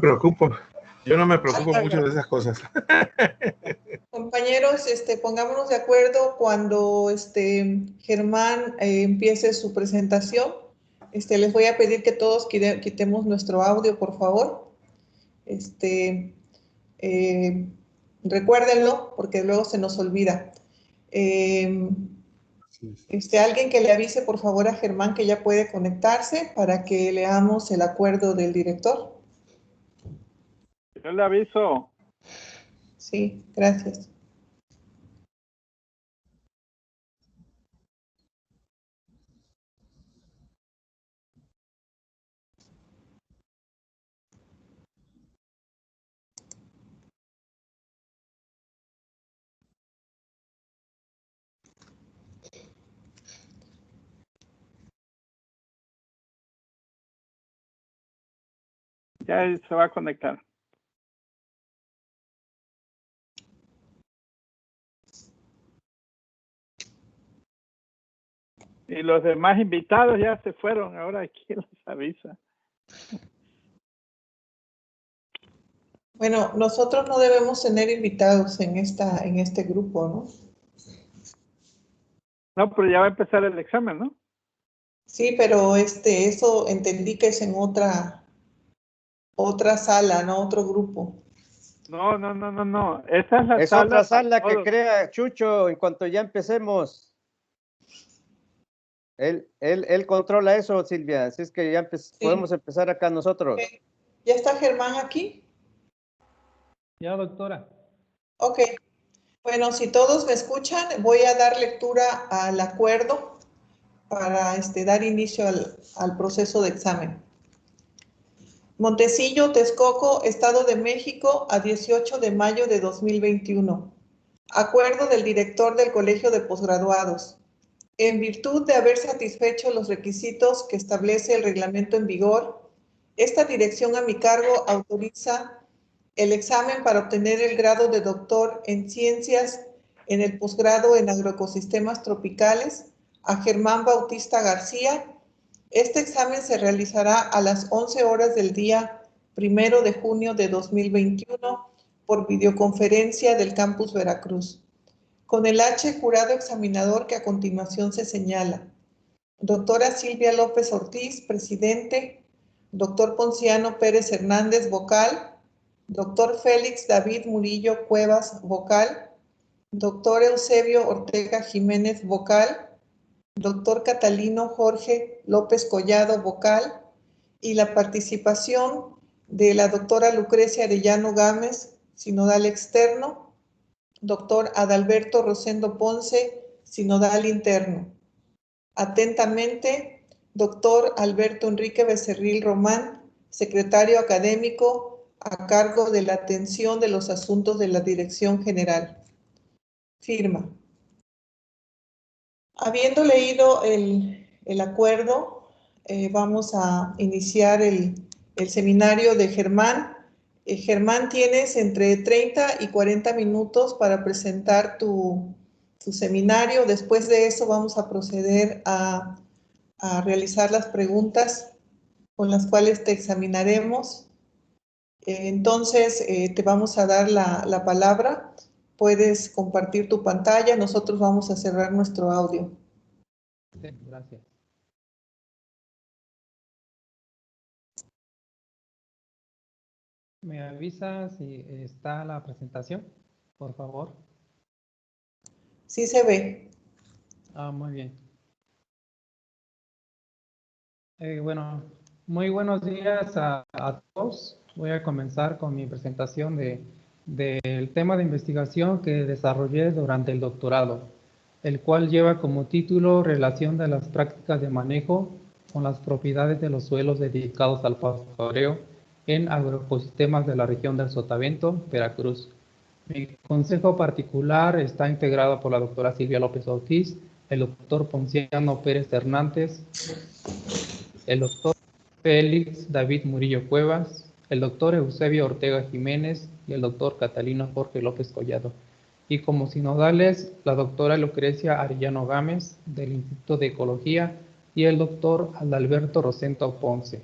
preocupo. Yo no me preocupo mucho de esas cosas. Compañeros, pongámonos de acuerdo cuando Germán empiece su presentación. Les voy a pedir que todos quitemos nuestro audio, por favor. Recuérdenlo, porque luego se nos olvida. Alguien que le avise, por favor, a Germán que ya puede conectarse para que leamos el acuerdo del director. Yo le aviso. Sí, gracias. Ya se va a conectar. Y los demás invitados ya se fueron. Ahora, ¿quién les avisa? Bueno, nosotros no debemos tener invitados en este grupo, ¿no? No, pero ya va a empezar el examen, ¿no? Sí, pero eso entendí que es en otra sala, ¿no? Otro grupo. No. Esa es la Es sala. otra sala que crea Chucho en cuanto ya empecemos. Él controla eso, Silvia. Así es que ya podemos empezar acá nosotros. Okay. ¿Ya está Germán aquí? Ya, doctora. Ok. Bueno, si todos me escuchan, voy a dar lectura al acuerdo para dar inicio al proceso de examen. Montecillo, Texcoco, Estado de México, a 18 de mayo de 2021. Acuerdo del director del Colegio de Posgraduados. En virtud de haber satisfecho los requisitos que establece el reglamento en vigor, esta dirección a mi cargo autoriza el examen para obtener el grado de doctor en ciencias en el posgrado en agroecosistemas tropicales a Germán Bautista García. Este examen se realizará a las 11 horas del día 1 de junio de 2021 por videoconferencia del Campus Veracruz. Con el H jurado examinador que a continuación se señala. Doctora Silvia López Ortiz, presidente. Doctor Ponciano Pérez Hernández, vocal. Doctor Félix David Murillo Cuevas, vocal. Doctor Eusebio Ortega Jiménez, vocal. Doctor Catalino Jorge López Collado, vocal. Y la participación de la doctora Lucrecia Arellano Gámez, sinodal externo. Doctor Adalberto Rosendo Ponce, sinodal interno. Atentamente, doctor Alberto Enrique Becerril Román, secretario académico a cargo de la atención de los asuntos de la Dirección General. Firma. Habiendo leído el acuerdo, vamos a iniciar el seminario de Germán. Germán, tienes entre 30 y 40 minutos para presentar tu seminario. Después de eso vamos a proceder a realizar las preguntas con las cuales te examinaremos. Entonces, te vamos a dar la palabra. Puedes compartir tu pantalla. Nosotros vamos a cerrar nuestro audio. Sí, gracias. ¿Me avisa si está la presentación, por favor? Sí se ve. Muy bien. Bueno, muy buenos días a todos. Voy a comenzar con mi presentación del tema de investigación que desarrollé durante el doctorado, el cual lleva como título Relación de las prácticas de manejo con las propiedades de los suelos dedicados al pastoreo en agroecosistemas de la región del Sotavento, Veracruz. Mi consejo particular está integrado por la doctora Silvia López Ortiz, el doctor Ponciano Pérez Hernández, el doctor Félix David Murillo Cuevas, el doctor Eusebio Ortega Jiménez y el doctor Catalino Jorge López Collado. Y como sinodales, la doctora Lucrecia Arellano Gámez, del Instituto de Ecología, y el doctor Adalberto Rosendo Ponce.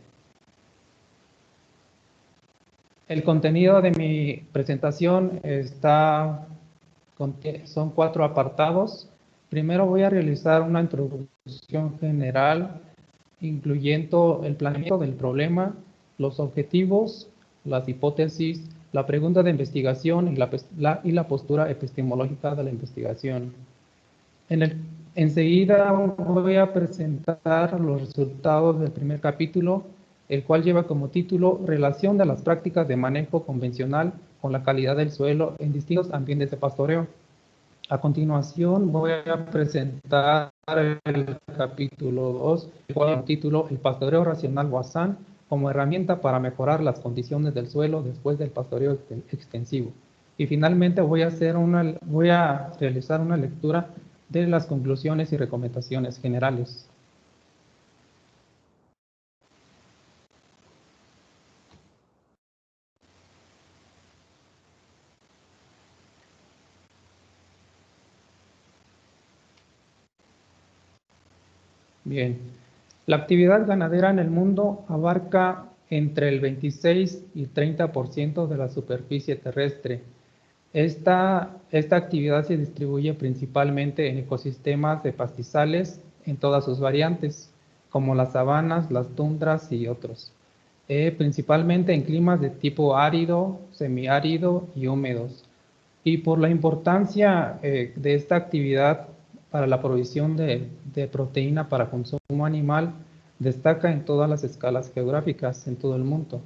El contenido de mi presentación son 4 apartados. Primero voy a realizar una introducción general, incluyendo el planteamiento del problema, los objetivos, las hipótesis, la pregunta de investigación y la postura epistemológica de la investigación. Enseguida voy a presentar los resultados del primer capítulo, el cual lleva como título Relación de las prácticas de manejo convencional con la calidad del suelo en distintos ambientes de pastoreo. A continuación voy a presentar el capítulo 2, el cual lleva el título El pastoreo racional Wassan como herramienta para mejorar las condiciones del suelo después del pastoreo extensivo. Y finalmente voy a realizar una lectura de las conclusiones y recomendaciones generales. Bien, la actividad ganadera en el mundo abarca entre el 26 y 30% de la superficie terrestre. Esta actividad se distribuye principalmente en ecosistemas de pastizales en todas sus variantes, como las sabanas, las tundras y otros, principalmente en climas de tipo árido, semiárido y húmedos. Y por la importancia de esta actividad para la provisión de proteína para consumo animal, destaca en todas las escalas geográficas en todo el mundo.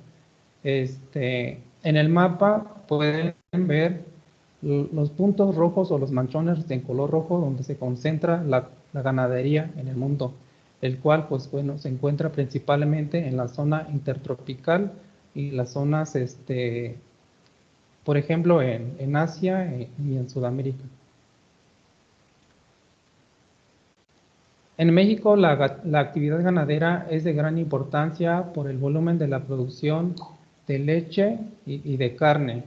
En el mapa pueden ver los puntos rojos o los manchones en color rojo donde se concentra la ganadería en el mundo, el cual pues bueno se encuentra principalmente en la zona intertropical y las zonas por ejemplo en Asia y en Sudamérica. En México la actividad ganadera es de gran importancia por el volumen de la producción de leche y de carne.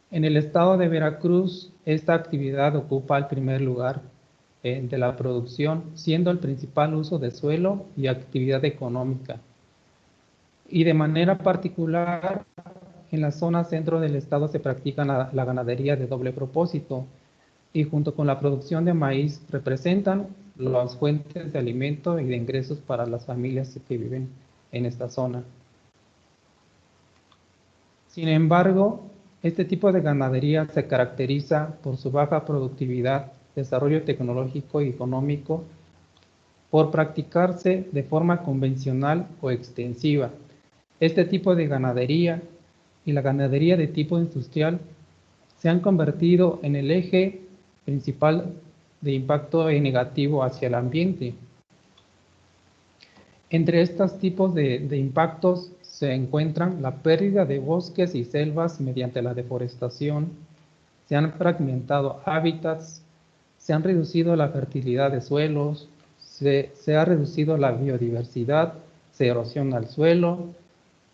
En el estado de Veracruz, esta actividad ocupa el primer lugar de la producción, siendo el principal uso de suelo y actividad económica. Y de manera particular, en la zona centro del estado se practica la ganadería de doble propósito y junto con la producción de maíz representan las fuentes de alimento y de ingresos para las familias que viven en esta zona. Sin embargo, este tipo de ganadería se caracteriza por su baja productividad, desarrollo tecnológico y económico, por practicarse de forma convencional o extensiva. Este tipo de ganadería y la ganadería de tipo industrial se han convertido en el eje principal de impacto negativo hacia el ambiente. Entre estos tipos de impactos se encuentran la pérdida de bosques y selvas mediante la deforestación, se han fragmentado hábitats, se han reducido la fertilidad de suelos, se ha reducido la biodiversidad, se erosiona el suelo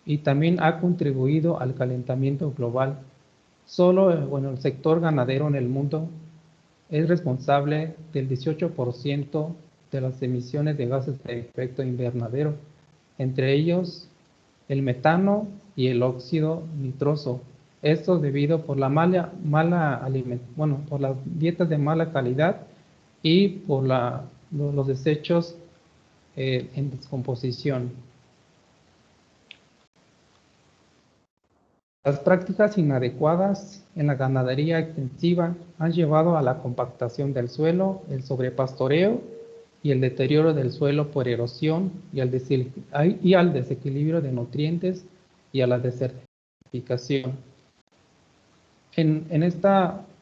y también ha contribuido al calentamiento global. Solo el sector ganadero en el mundo es responsable del 18% de las emisiones de gases de efecto invernadero, entre ellos el metano y el óxido nitroso. Esto debido por la por las dietas de mala calidad y por los desechos en descomposición. Las prácticas inadecuadas en la ganadería extensiva han llevado a la compactación del suelo, el sobrepastoreo y el deterioro del suelo por erosión y al desequilibrio de nutrientes y a la desertificación. En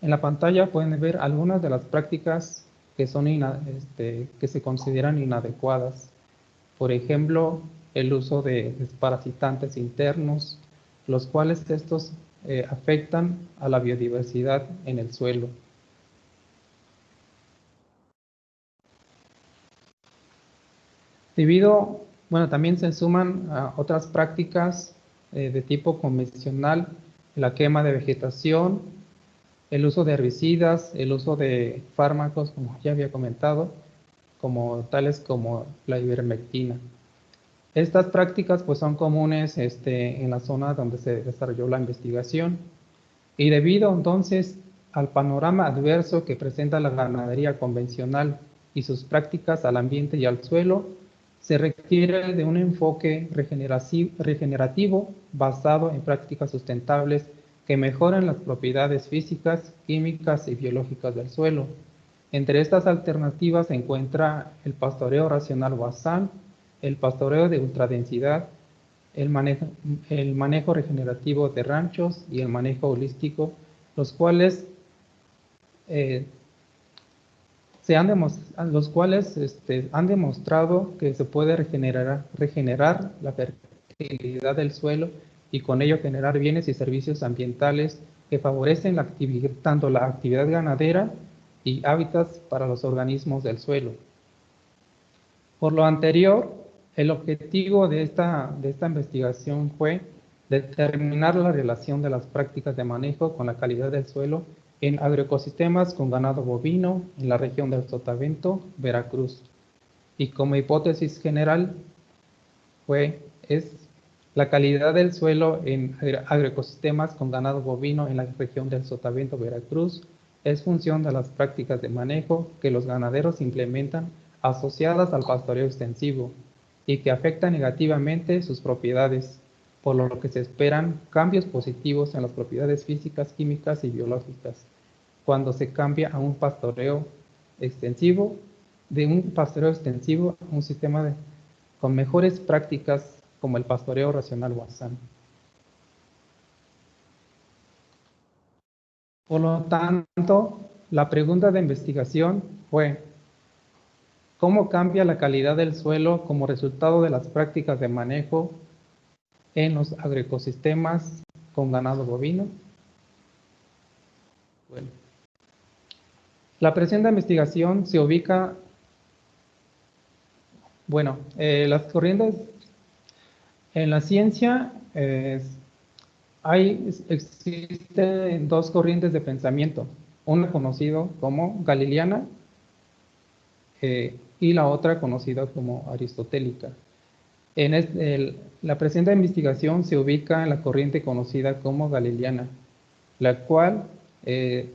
la pantalla pueden ver algunas de las prácticas que se consideran inadecuadas. Por ejemplo, el uso de desparasitantes internos, los cuales estos afectan a la biodiversidad en el suelo. También se suman a otras prácticas de tipo convencional, la quema de vegetación, el uso de herbicidas, el uso de fármacos, como ya había comentado, tales como la ivermectina. Estas prácticas pues son comunes en la zona donde se desarrolló la investigación y debido entonces al panorama adverso que presenta la ganadería convencional y sus prácticas al ambiente y al suelo, se requiere de un enfoque regenerativo basado en prácticas sustentables que mejoran las propiedades físicas, químicas y biológicas del suelo. Entre estas alternativas se encuentra el pastoreo racional Wassan, el pastoreo de ultradensidad, el manejo regenerativo de ranchos y el manejo holístico, los cuales han demostrado que se puede regenerar la fertilidad del suelo y con ello generar bienes y servicios ambientales que favorecen tanto la actividad ganadera y hábitats para los organismos del suelo. Por lo anterior, el objetivo de esta investigación fue determinar la relación de las prácticas de manejo con la calidad del suelo en agroecosistemas con ganado bovino en la región del Sotavento, Veracruz. Y como hipótesis general es la calidad del suelo en agroecosistemas con ganado bovino en la región del Sotavento, Veracruz, es función de las prácticas de manejo que los ganaderos implementan asociadas al pastoreo extensivo y que afectan negativamente sus propiedades, por lo que se esperan cambios positivos en las propiedades físicas, químicas y biológicas cuando se cambia a un pastoreo extensivo, de un pastoreo extensivo a un sistema con mejores prácticas como el pastoreo racional Wassan. Por lo tanto, la pregunta de investigación fue: ¿cómo cambia la calidad del suelo como resultado de las prácticas de manejo en los agroecosistemas con ganado bovino? Bueno, la presente investigación se ubica, las corrientes en la ciencia, existen dos corrientes de pensamiento, una conocida como galileana y la otra conocida como aristotélica. La presente investigación se ubica en la corriente conocida como galileana, la cual se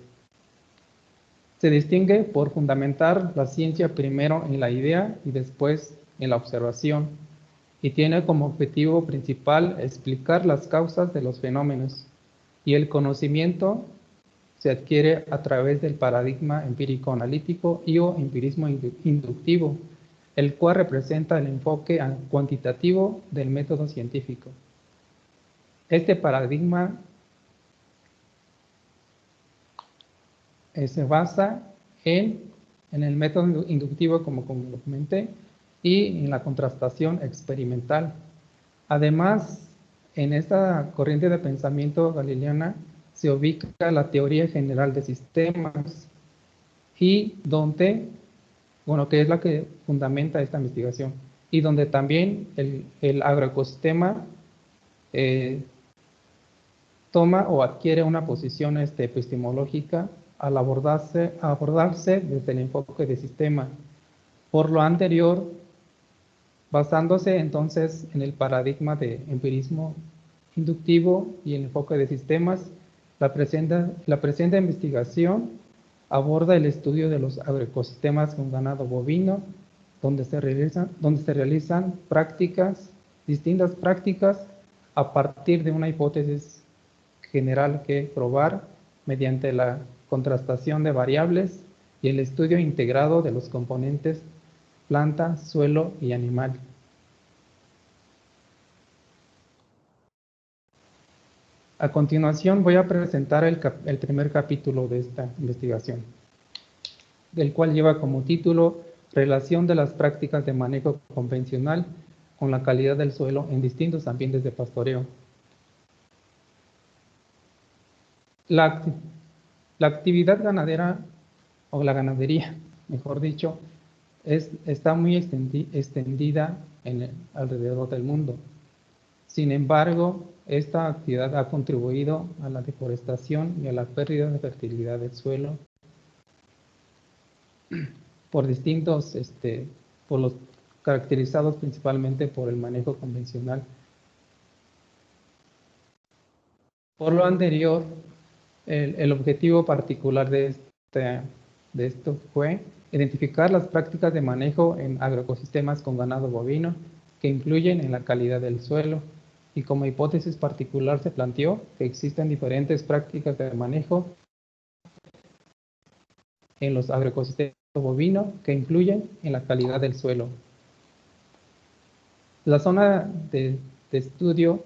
distingue por fundamentar la ciencia primero en la idea y después en la observación, y tiene como objetivo principal explicar las causas de los fenómenos, y el conocimiento se adquiere a través del paradigma empírico-analítico y o empirismo inductivo, el cual representa el enfoque cuantitativo del método científico. Este paradigma se basa en el método inductivo, como lo comenté, y en la contrastación experimental. Además, en esta corriente de pensamiento galileana se ubica la teoría general de sistemas y donde, que es la que fundamenta esta investigación, y donde también el agroecosistema toma o adquiere una posición epistemológica al abordarse desde el enfoque de sistema. Por lo anterior, basándose entonces en el paradigma de empirismo inductivo y el enfoque de sistemas, la presente investigación aborda el estudio de los agroecosistemas con ganado bovino, donde se realizan distintas prácticas a partir de una hipótesis general que probar mediante la contrastación de variables y el estudio integrado de los componentes planta, suelo y animal. A continuación voy a presentar el primer capítulo de esta investigación, del cual lleva como título Relación de las prácticas de manejo convencional con la calidad del suelo en distintos ambientes de pastoreo. La actividad ganadera, o la ganadería, mejor dicho, está muy extendida alrededor del mundo. Sin embargo, esta actividad ha contribuido a la deforestación y a la pérdida de fertilidad del suelo por los caracterizados principalmente por el manejo convencional. Por lo anterior, el objetivo particular de esto fue identificar las prácticas de manejo en agroecosistemas con ganado bovino que influyen en la calidad del suelo, y como hipótesis particular se planteó que existen diferentes prácticas de manejo en los agroecosistemas bovinos que influyen en la calidad del suelo. La zona de estudio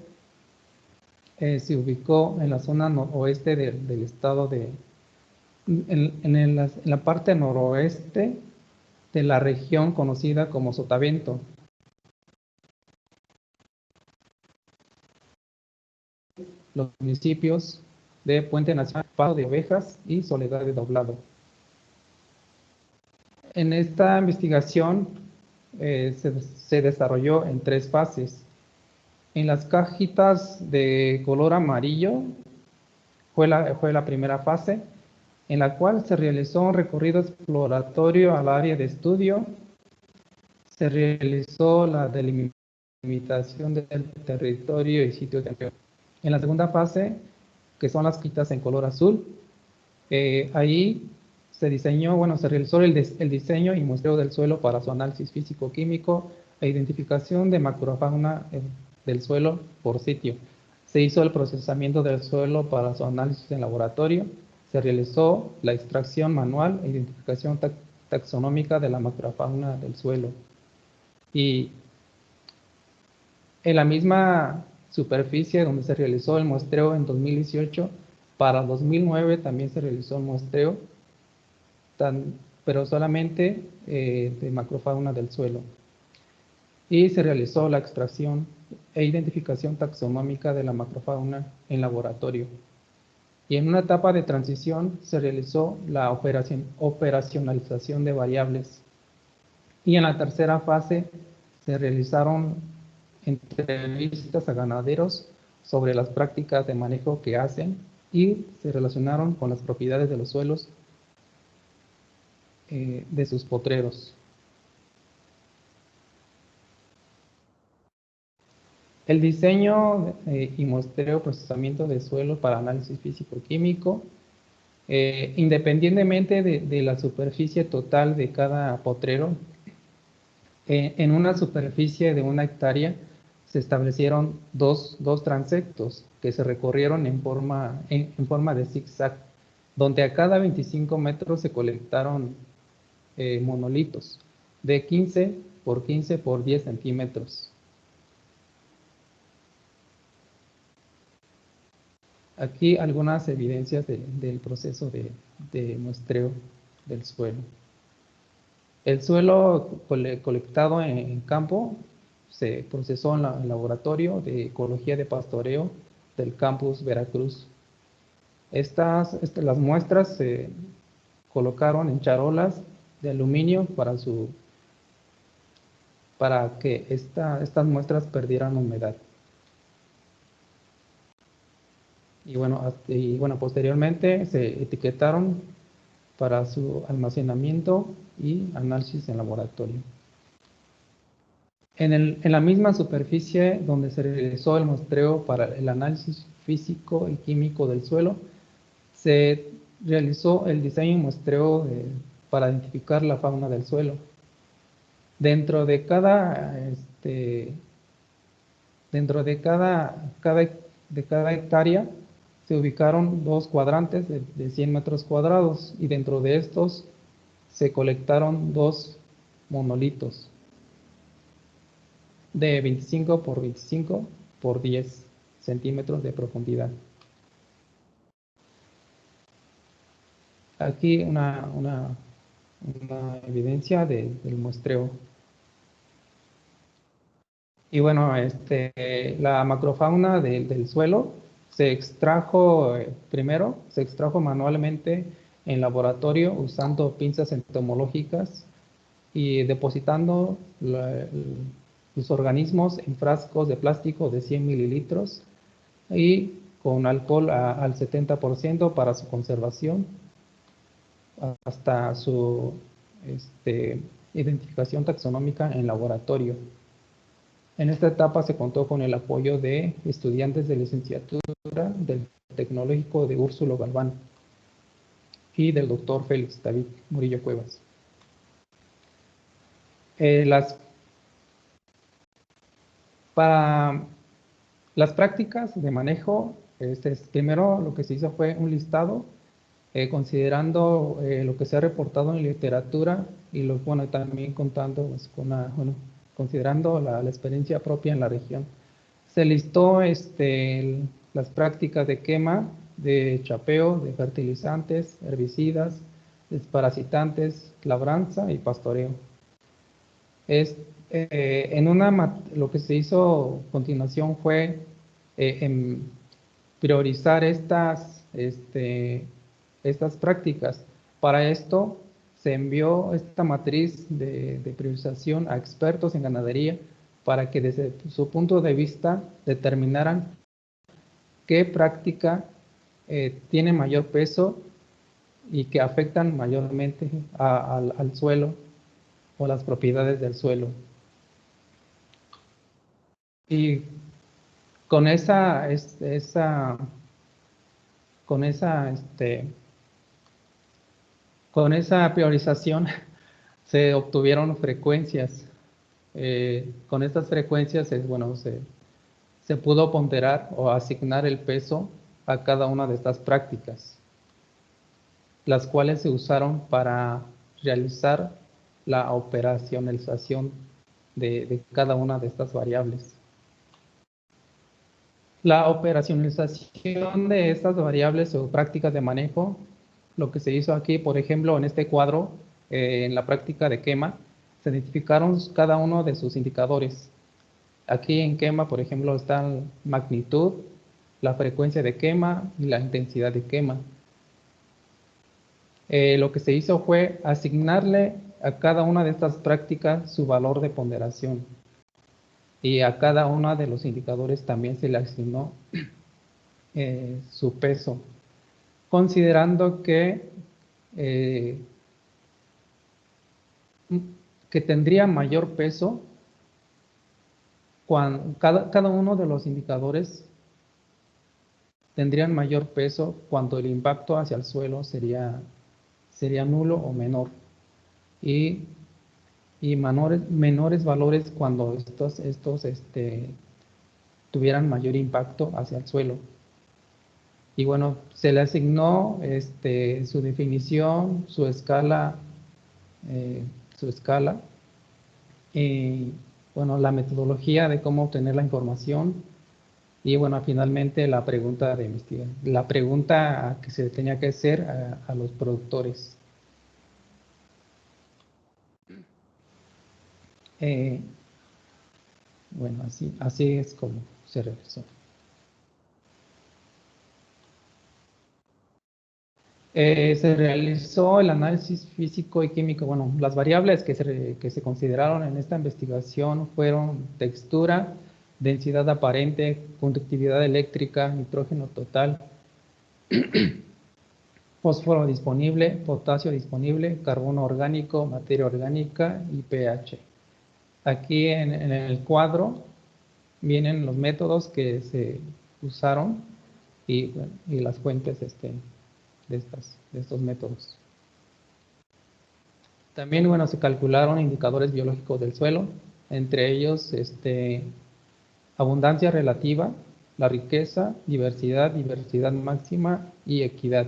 se ubicó en la zona noroeste del estado en la parte noroeste de la región conocida como Sotavento. Los municipios de Puente Nacional, Paso de Ovejas y Soledad de Doblado. En esta investigación se desarrolló en 3 fases. En las cajitas de color amarillo fue la primera fase, en la cual se realizó un recorrido exploratorio al área de estudio, se realizó la delimitación del territorio y sitios de empleo. En la segunda fase, que son las cajitas en color azul, ahí se realizó el diseño y muestreo del suelo para su análisis físico-químico e identificación de macrofauna del suelo por sitio. Se hizo el procesamiento del suelo para su análisis en laboratorio. Se realizó la extracción manual e identificación taxonómica de la macrofauna del suelo. Y en la misma superficie donde se realizó el muestreo en 2018, para 2009 también se realizó el muestreo, pero solamente de macrofauna del suelo. Y se realizó la extracción e identificación taxonómica de la macrofauna en laboratorio. Y en una etapa de transición se realizó la operacionalización de variables. Y en la tercera fase se realizaron entrevistas a ganaderos sobre las prácticas de manejo que hacen y se relacionaron con las propiedades de los suelos de sus potreros. El diseño y muestreo, procesamiento de suelo para análisis físico-químico, independientemente de la superficie total de cada potrero, en una superficie de 1 hectárea se establecieron dos transectos que se recorrieron en forma de zigzag, donde a cada 25 metros se colectaron monolitos de 15 por 15 por 10 centímetros. Aquí algunas evidencias del proceso de muestreo del suelo. El suelo colectado en campo se procesó en el laboratorio de ecología de pastoreo del campus Veracruz. Las muestras se colocaron en charolas de aluminio para que estas muestras perdieran humedad. Y bueno, posteriormente se etiquetaron para su almacenamiento y análisis en laboratorio. En la misma superficie donde se realizó el muestreo para el análisis físico y químico del suelo, se realizó el diseño y muestreo para identificar la fauna del suelo. Dentro de cada hectárea se ubicaron 2 cuadrantes de 100 metros cuadrados y dentro de estos se colectaron 2 monolitos de 25 por 25 por 10 centímetros de profundidad. Aquí una evidencia del muestreo. Y bueno, la macrofauna del suelo se extrajo manualmente en laboratorio usando pinzas entomológicas y depositando los organismos en frascos de plástico de 100 mililitros y con alcohol al 70% para su conservación hasta su identificación taxonómica en laboratorio. En esta etapa se contó con el apoyo de estudiantes de licenciatura del Tecnológico de Úrsulo Galván y del doctor Félix David Murillo Cuevas. Para las prácticas de manejo, primero lo que se hizo fue un listado, considerando lo que se ha reportado en literatura y también contando pues, considerando la experiencia propia en la región. Se listó las prácticas de quema, de chapeo, de fertilizantes, herbicidas, desparasitantes, labranza y pastoreo. Lo que se hizo a continuación fue priorizar estas prácticas. Para esto se envió esta matriz de priorización a expertos en ganadería para que desde su punto de vista determinaran qué práctica tiene mayor peso y que afectan mayormente al suelo o las propiedades del suelo. Y con esa priorización se obtuvieron frecuencias. Con estas frecuencias se pudo ponderar o asignar el peso a cada una de estas prácticas, las cuales se usaron para realizar la operacionalización de cada una de estas variables. La operacionalización de estas variables o prácticas de manejo, lo que se hizo aquí, por ejemplo, en este cuadro, en la práctica de quema, se identificaron cada uno de sus indicadores. Aquí en quema, por ejemplo, está la magnitud, la frecuencia de quema y la intensidad de quema. Lo que se hizo fue asignarle a cada una de estas prácticas su valor de ponderación. Y a cada uno de los indicadores también se le asignó su peso, considerando que tendría mayor peso cuando cada uno de los indicadores tendrían mayor peso cuando el impacto hacia el suelo sería nulo o menor, y menores valores cuando estos tuvieran mayor impacto hacia el suelo. Y bueno, se le asignó su definición, su escala, y bueno, la metodología de cómo obtener la información, y bueno, finalmente la pregunta de investigación, la pregunta que se tenía que hacer a los productores. Bueno, así es como se realizó. Se realizó el análisis físico y químico. Bueno, las variables que se consideraron en esta investigación fueron textura, densidad aparente, conductividad eléctrica, nitrógeno total, fósforo disponible, potasio disponible, carbono orgánico, materia orgánica y pH. Aquí en el cuadro vienen los métodos que se usaron y las fuentes de estos métodos. También, bueno, se calcularon indicadores biológicos del suelo, entre ellos abundancia relativa, la riqueza, diversidad máxima y equidad.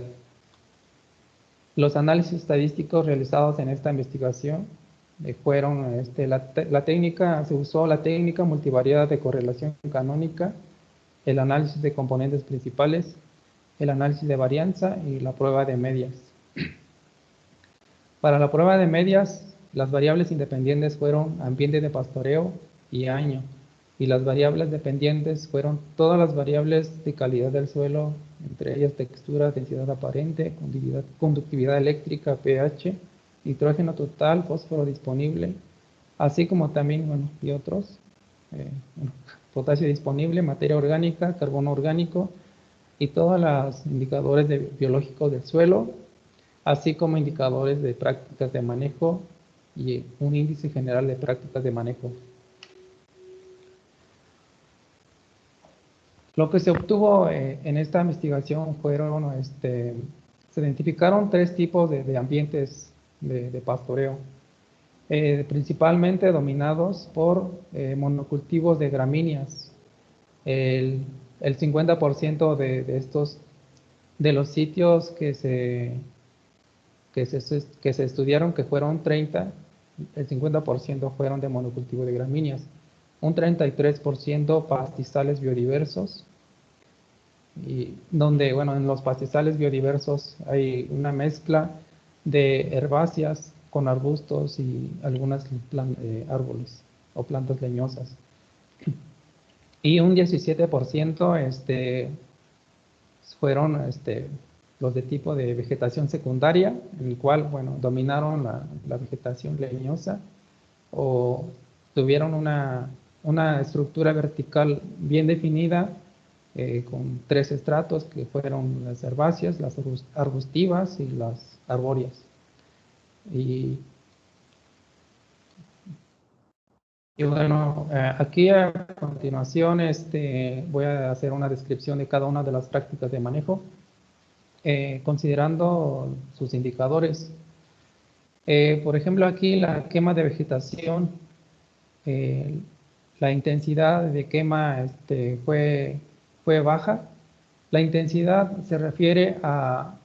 Los análisis estadísticos realizados en esta investigación fueron se usó la técnica multivariada de correlación canónica, el análisis de componentes principales, el análisis de varianza y la prueba de medias. Para la prueba de medias, las variables independientes fueron ambiente de pastoreo y año, y las variables dependientes fueron todas las variables de calidad del suelo, entre ellas textura, densidad aparente, conductividad eléctrica, pH, nitrógeno total, fósforo disponible, así como también, bueno, y otros, potasio disponible, materia orgánica, carbono orgánico, y todos los indicadores biológicos del suelo, así como indicadores de prácticas de manejo y un índice general de prácticas de manejo. Lo que se obtuvo en esta investigación fueron, se identificaron 3 tipos de ambientes de pastoreo, principalmente dominados por monocultivos de gramíneas. El 50% de los sitios que se estudiaron, que fueron 30, el 50% fueron de monocultivo de gramíneas, un 33% pastizales biodiversos, y donde, bueno, en los pastizales biodiversos hay una mezcla de herbáceas con arbustos y algunas árboles o plantas leñosas. Y un 17% fueron los de tipo de vegetación secundaria, en el cual, bueno, dominaron la vegetación leñosa o tuvieron una estructura vertical bien definida con 3 estratos que fueron las herbáceas, las arbustivas y las arbóreas. Y bueno, aquí a continuación voy a hacer una descripción de cada una de las prácticas de manejo, considerando sus indicadores. Por ejemplo, aquí la quema de vegetación, la intensidad de quema fue baja. La intensidad se refiere a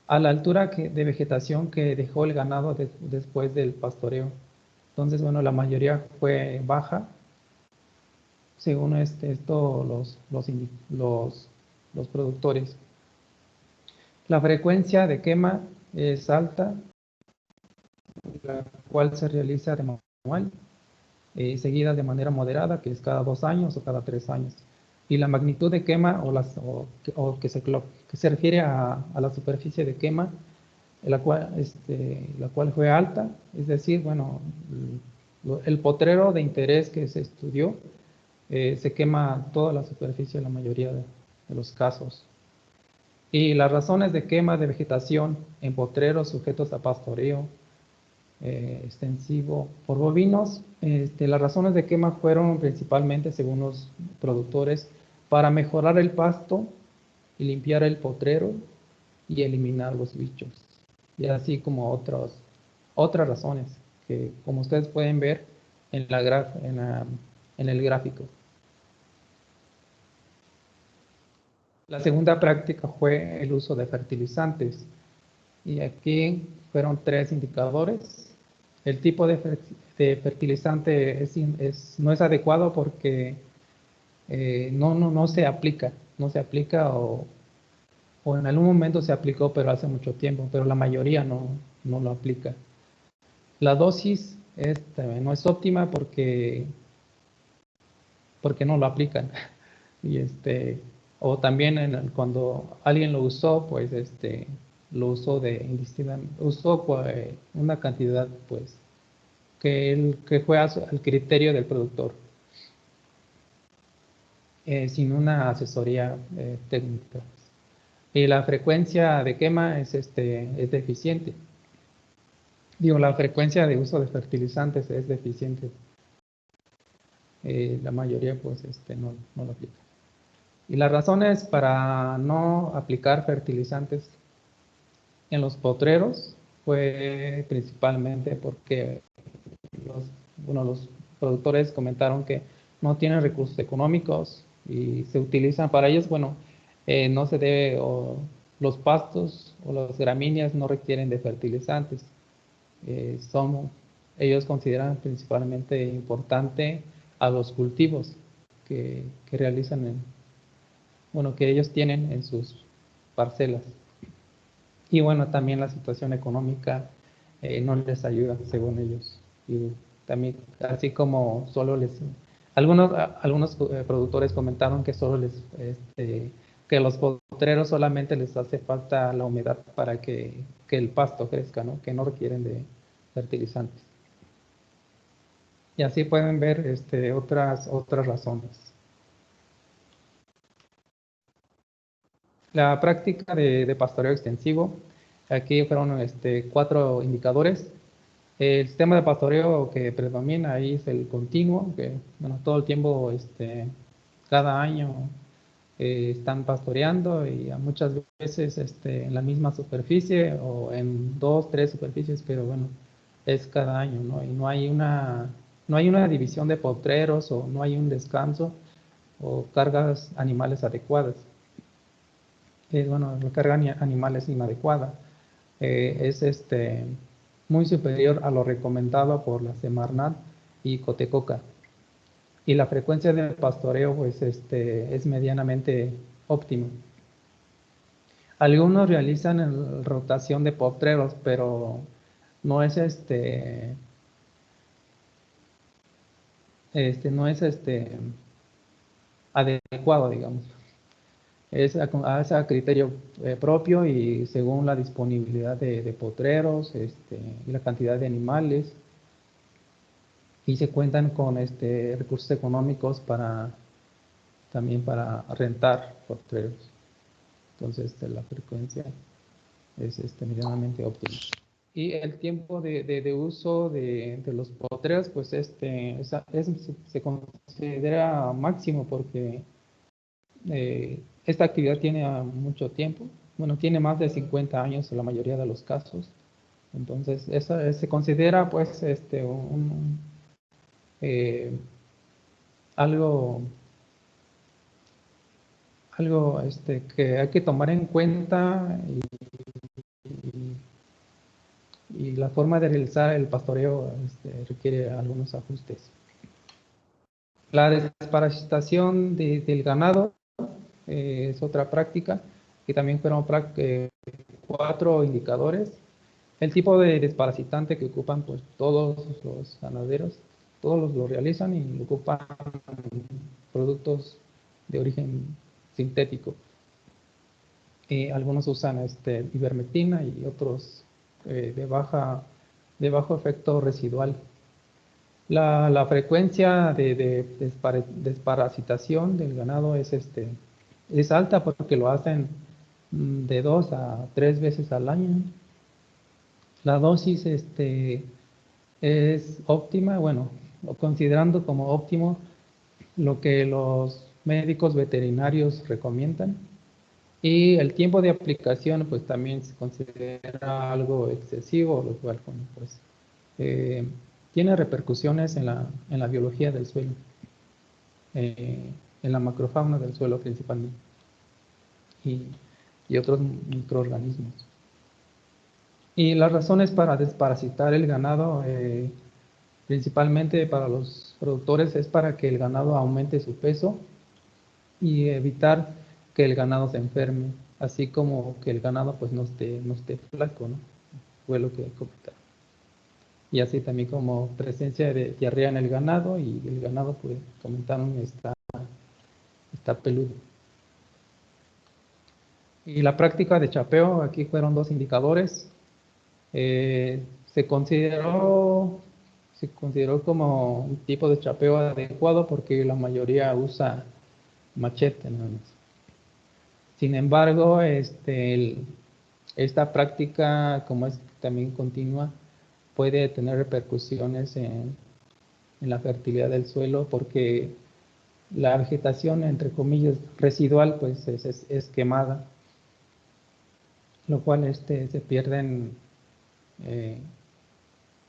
la altura de vegetación que dejó el ganado después del pastoreo. Entonces, bueno, la mayoría fue baja, según los productores. La frecuencia de quema es alta, la cual se realiza de manera anual, seguida de manera moderada, que es cada 2 años o cada 3 años. Y la magnitud de quema que se refiere a la superficie de quema, la cual fue alta, es decir, bueno, el potrero de interés que se estudió se quema toda la superficie en la mayoría de los casos. Y las razones de quema de vegetación en potreros sujetos a pastoreo extensivo por bovinos, las razones de quema fueron principalmente, según los productores, para mejorar el pasto y limpiar el potrero y eliminar los bichos, y así como otras razones que, como ustedes pueden ver en el gráfico. La segunda práctica fue el uso de fertilizantes, y aquí fueron 3 indicadores. El tipo de fertilizante no es adecuado porque no se aplica, o en algún momento se aplicó, pero hace mucho tiempo, pero la mayoría no lo aplica. La dosis no es óptima porque no lo aplican. Y o también cuando alguien lo usó, pues lo usó una cantidad, pues, que fue al criterio del productor, sin una asesoría técnica. Y la frecuencia de quema es deficiente. La frecuencia de uso de fertilizantes es deficiente. La mayoría, pues, no lo aplica. Y las razones para no aplicar fertilizantes en los potreros fue principalmente porque los productores comentaron que no tienen recursos económicos y se utilizan para ellos, no se debe, o los pastos o las gramíneas no requieren de fertilizantes. Ellos consideran principalmente importante a los cultivos que realizan que ellos tienen en sus parcelas. Y bueno, también la situación económica no les ayuda, según ellos. Y también, así como algunos productores comentaron que que los potreros solamente les hace falta la humedad para que el pasto crezca, ¿no? Que no requieren de fertilizantes. Y así pueden ver otras razones. La práctica de pastoreo extensivo, aquí fueron 4 indicadores. El sistema de pastoreo que predomina ahí es el continuo, que bueno, todo el tiempo, cada año están pastoreando y muchas veces en la misma superficie o en 2, 3 superficies, pero bueno, es cada año, ¿no? Y no hay una división de potreros o no hay un descanso o cargas animales adecuadas. Bueno, la carga animal es inadecuada. Es muy superior a lo recomendado por la Semarnat y Cotecoca. Y la frecuencia de pastoreo pues es medianamente óptima. Algunos realizan rotación de potreros, pero no es no es adecuado, digamos. Es a criterio propio y según la disponibilidad de potreros y la cantidad de animales. Y se cuentan con recursos económicos también para rentar potreros. Entonces la frecuencia es medianamente óptima. Y el tiempo de uso de los potreros, pues se considera máximo porque esta actividad tiene mucho tiempo. Bueno, tiene más de 50 años en la mayoría de los casos. Entonces, eso se considera pues algo que hay que tomar en cuenta y la forma de realizar el pastoreo requiere algunos ajustes. La desparasitación del ganado es otra práctica que también fueron 4 indicadores. El tipo de desparasitante que ocupan pues todos los ganaderos, todos lo realizan y ocupan productos de origen sintético. Algunos usan ivermectina y otros de bajo efecto residual. La frecuencia de desparasitación del ganado es alta porque lo hacen de 2 a 3 veces al año. La dosis es óptima, bueno, considerando como óptimo lo que los médicos veterinarios recomiendan. Y el tiempo de aplicación pues también se considera algo excesivo, lo cual pues, tiene repercusiones en la biología del suelo, en la macrofauna del suelo principalmente, y otros microorganismos. Y las razones para desparasitar el ganado, principalmente para los productores, es para que el ganado aumente su peso y evitar que el ganado se enferme, así como que el ganado pues no esté flaco, ¿no? Fue lo que comentaron. Y así también como presencia de diarrea en el ganado y el ganado pues comentaron está peludo. Y la práctica de chapeo, aquí fueron 2 indicadores. Se consideró como un tipo de chapeo adecuado porque la mayoría usa machete, ¿no? Sin embargo, esta práctica, como es también continua, puede tener repercusiones en la fertilidad del suelo porque la vegetación, entre comillas, residual, pues es quemada, lo cual se pierden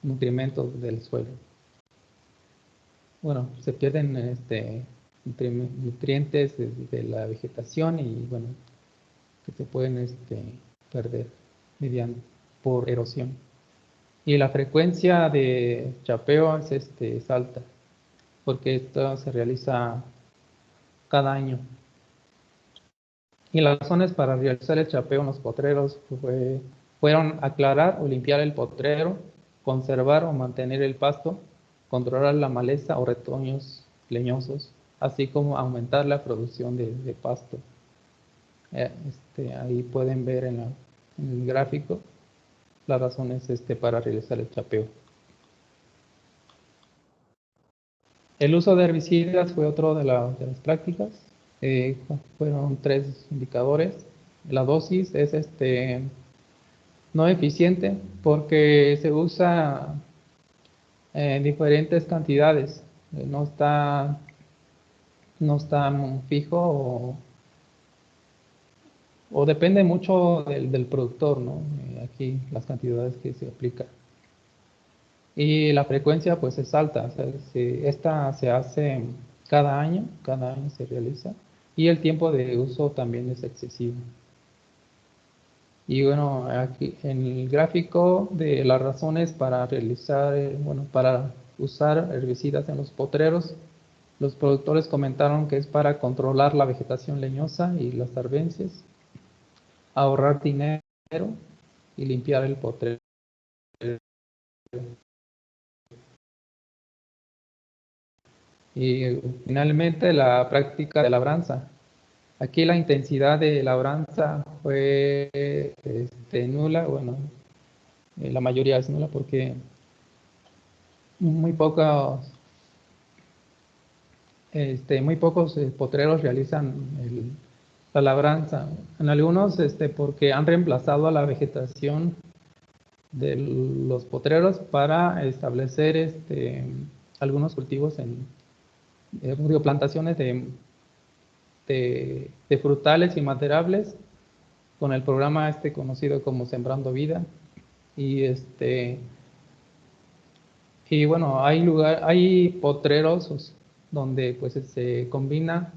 nutrimentos del suelo. Bueno, se pierden nutrientes de la vegetación y bueno, que se pueden perder por erosión. Y la frecuencia de chapeo es alta, porque esto se realiza cada año. Y las razones para realizar el chapeo en los potreros fueron aclarar o limpiar el potrero, conservar o mantener el pasto, controlar la maleza o retoños leñosos, así como aumentar la producción de pasto. Ahí pueden ver en el gráfico las razones para realizar el chapeo. El uso de herbicidas fue otro de las prácticas. Fueron 3 indicadores. La dosis es no eficiente porque se usa diferentes cantidades. No está fijo o depende mucho del productor, ¿no? Aquí las cantidades que se aplican. Y la frecuencia pues es alta, o sea, esta se hace cada año se realiza, y el tiempo de uso también es excesivo. Y bueno, aquí en el gráfico de las razones para realizar, para usar herbicidas en los potreros, los productores comentaron que es para controlar la vegetación leñosa y las arbences, ahorrar dinero y limpiar el potrero. Y finalmente la práctica de labranza. Aquí la intensidad de labranza fue nula, bueno, la mayoría es nula porque muy pocos potreros realizan la labranza. En algunos porque han reemplazado a la vegetación de los potreros para establecer algunos cultivos plantaciones de frutales y maderables con el programa conocido como Sembrando Vida. Y bueno, hay potreros donde pues se combina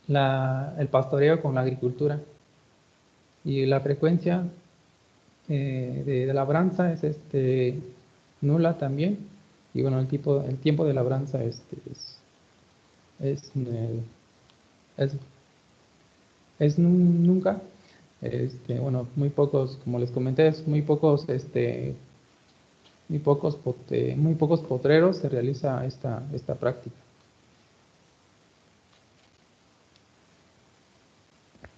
el pastoreo con la agricultura, y la frecuencia de labranza es nula también. Y bueno, el tiempo de labranza es nunca. Bueno, muy pocos, como les comenté, muy pocos potreros se realiza esta práctica.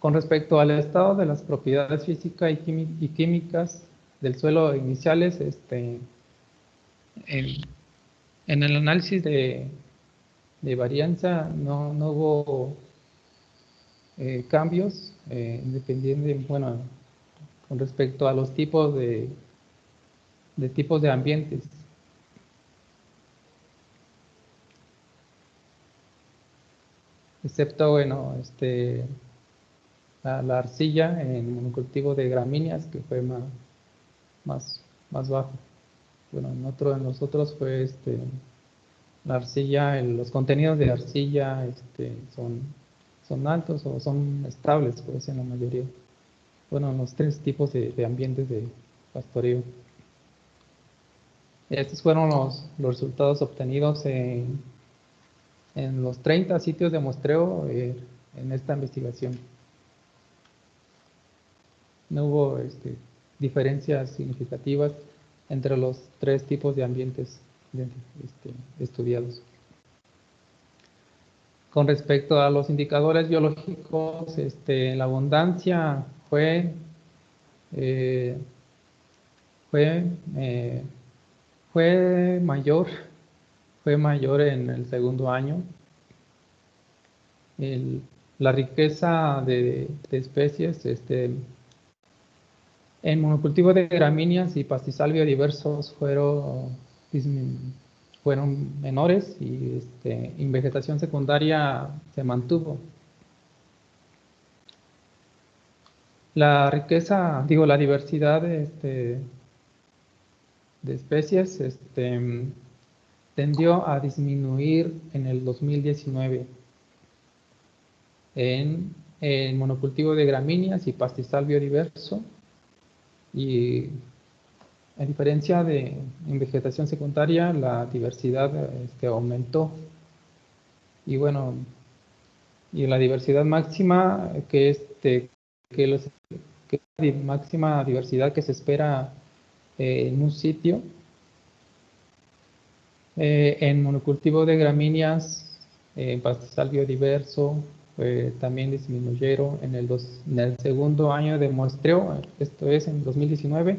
Con respecto al estado de las propiedades físicas y químicas del suelo iniciales, en el análisis de varianza no hubo cambios bueno, con respecto a los tipos de ambientes. Excepto, bueno, la arcilla en monocultivo de gramíneas, que fue más bajo. Bueno, en los otros fue la arcilla, los contenidos de arcilla son altos o son estables, pues en la mayoría. Bueno, en los tres tipos de ambientes de pastoreo. Estos fueron los resultados obtenidos en los 30 sitios de muestreo en esta investigación. No hubo diferencias significativas entre los tres tipos de ambientes estudiados. Con respecto a los indicadores biológicos, la abundancia fue mayor en el segundo año. La riqueza de especies en monocultivo de gramíneas y pastizal biodiversos fueron menores, y en vegetación secundaria se mantuvo. La diversidad de especies tendió a disminuir en el 2019 en monocultivo de gramíneas y pastizal biodiverso, y a diferencia en vegetación secundaria, la diversidad aumentó. Y bueno, y la diversidad máxima máxima diversidad que se espera en un sitio en monocultivo de gramíneas, en pastizal biodiverso, también disminuyeron en el segundo año de muestreo, esto es en 2019,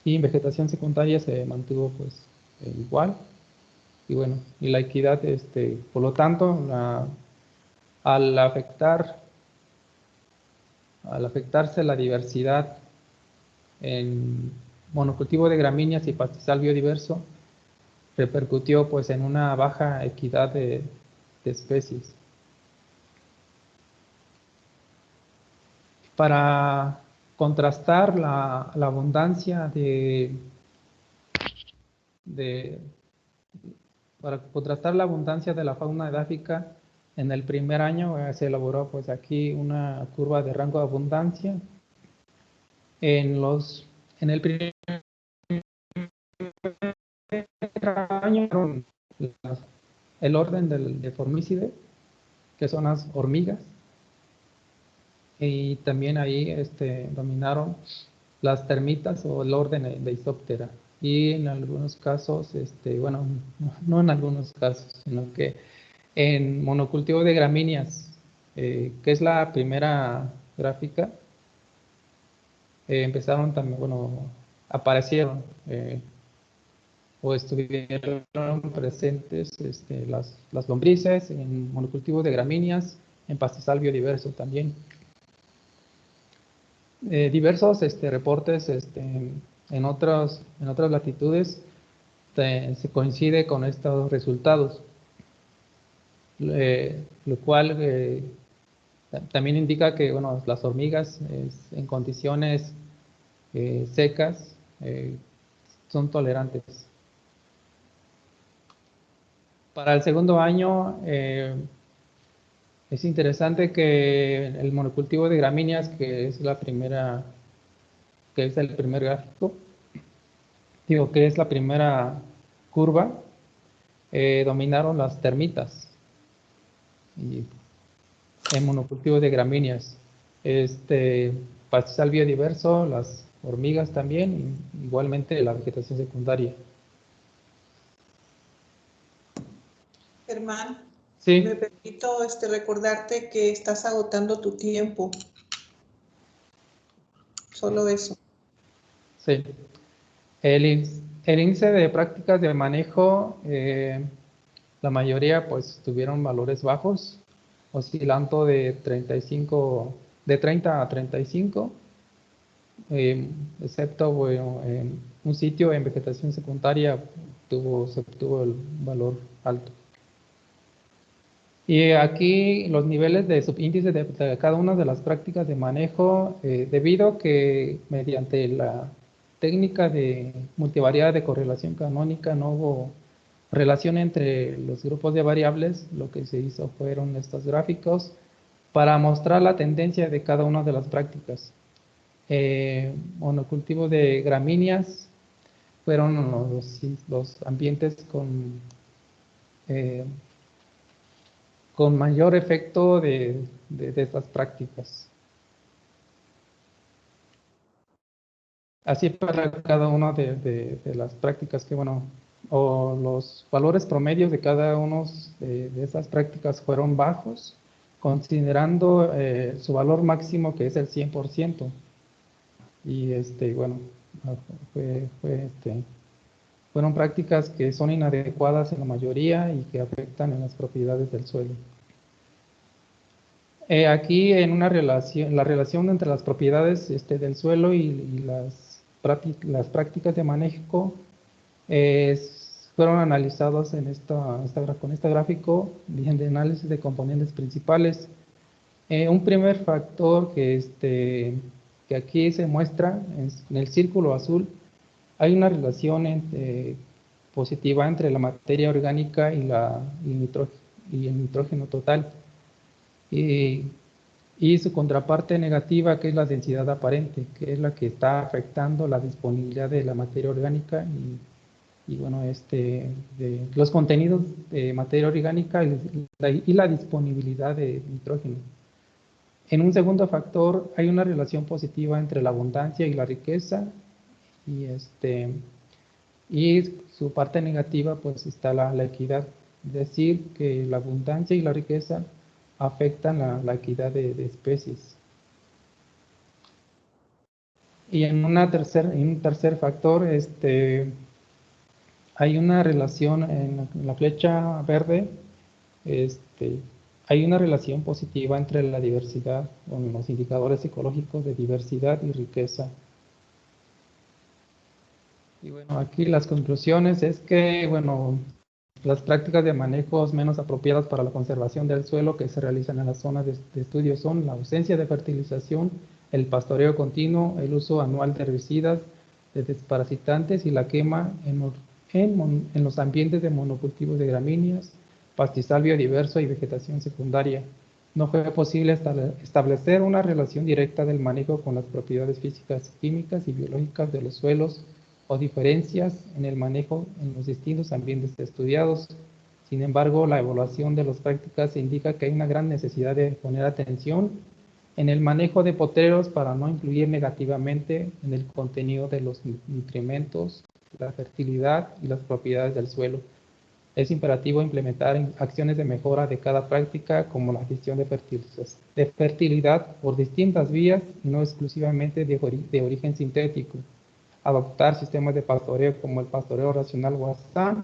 y en vegetación secundaria se mantuvo pues igual. Y bueno, y la equidad, por lo tanto, al afectarse la diversidad en monocultivo de gramíneas y pastizal biodiverso, repercutió pues en una baja equidad de especies. Para contrastar la abundancia para contrastar la abundancia de la fauna edáfica en el primer año, se elaboró pues aquí una curva de rango de abundancia. En el primer año, el orden de Formicidae, que son las hormigas, y también ahí dominaron las termitas o el orden de Isóptera. Y en algunos casos, bueno, no en algunos casos, sino que en monocultivo de gramíneas, que es la primera gráfica, empezaron también, bueno, aparecieron o estuvieron presentes las lombrices en monocultivo de gramíneas, en pastizal biodiverso también. Diversos reportes en otras latitudes se coincide con estos resultados, lo cual también indica que bueno, las hormigas en condiciones secas son tolerantes. Para el segundo año es interesante que el monocultivo de gramíneas, que es el primer gráfico, digo que es la primera curva, dominaron las termitas y en monocultivo de gramíneas. Pastizal biodiverso, las hormigas también, y igualmente la vegetación secundaria. Germán, Sí. me permito recordarte que estás agotando tu tiempo. Solo eso. Sí. El índice de prácticas de manejo, la mayoría pues tuvieron valores bajos, oscilando de 30 a 35, excepto bueno, en un sitio en vegetación secundaria se obtuvo el valor alto. Y aquí los niveles de subíndice de cada una de las prácticas de manejo, debido a que mediante la técnica de multivariada de correlación canónica no hubo relación entre los grupos de variables, lo que se hizo fueron estos gráficos para mostrar la tendencia de cada una de las prácticas. Monocultivo de gramíneas fueron los ambientes con mayor efecto de estas prácticas. Así para cada una de las prácticas que, bueno, o los valores promedios de cada una de esas prácticas fueron bajos, considerando su valor máximo, que es el 100%. Y bueno, fueron prácticas que son inadecuadas en la mayoría y que afectan en las propiedades del suelo. Aquí en la relación entre las propiedades del suelo y las prácticas de manejo fueron analizados con este gráfico de análisis de componentes principales. Un primer factor que aquí se muestra en el círculo azul, hay una relación positiva entre la materia orgánica y el nitrógeno total. Y su contraparte negativa, que es la densidad aparente, que es la que está afectando la disponibilidad de la materia orgánica y bueno, de los contenidos de materia orgánica y la disponibilidad de nitrógeno. En un segundo factor, hay una relación positiva entre la abundancia y la riqueza, y su parte negativa, pues está la equidad, es decir, que la abundancia y la riqueza afectan la equidad de especies. Y en un tercer factor, hay una relación en la flecha verde, hay una relación positiva entre la diversidad, con los indicadores ecológicos de diversidad y riqueza. Y bueno, aquí las conclusiones es que, bueno, las prácticas de manejos menos apropiadas para la conservación del suelo que se realizan en las zonas de estudio son la ausencia de fertilización, el pastoreo continuo, el uso anual de herbicidas, de desparasitantes y la quema en los ambientes de monocultivos de gramíneas, pastizal biodiverso y vegetación secundaria. No fue posible establecer una relación directa del manejo con las propiedades físicas, químicas y biológicas de los suelos o diferencias en el manejo en los distintos ambientes estudiados. Sin embargo, la evaluación de las prácticas indica que hay una gran necesidad de poner atención en el manejo de potreros para no influir negativamente en el contenido de los nutrimentos, la fertilidad y las propiedades del suelo. Es imperativo implementar acciones de mejora de cada práctica, como la gestión de fertilidad por distintas vías y no exclusivamente de origen sintético. Adoptar sistemas de pastoreo como el pastoreo racional Wassan,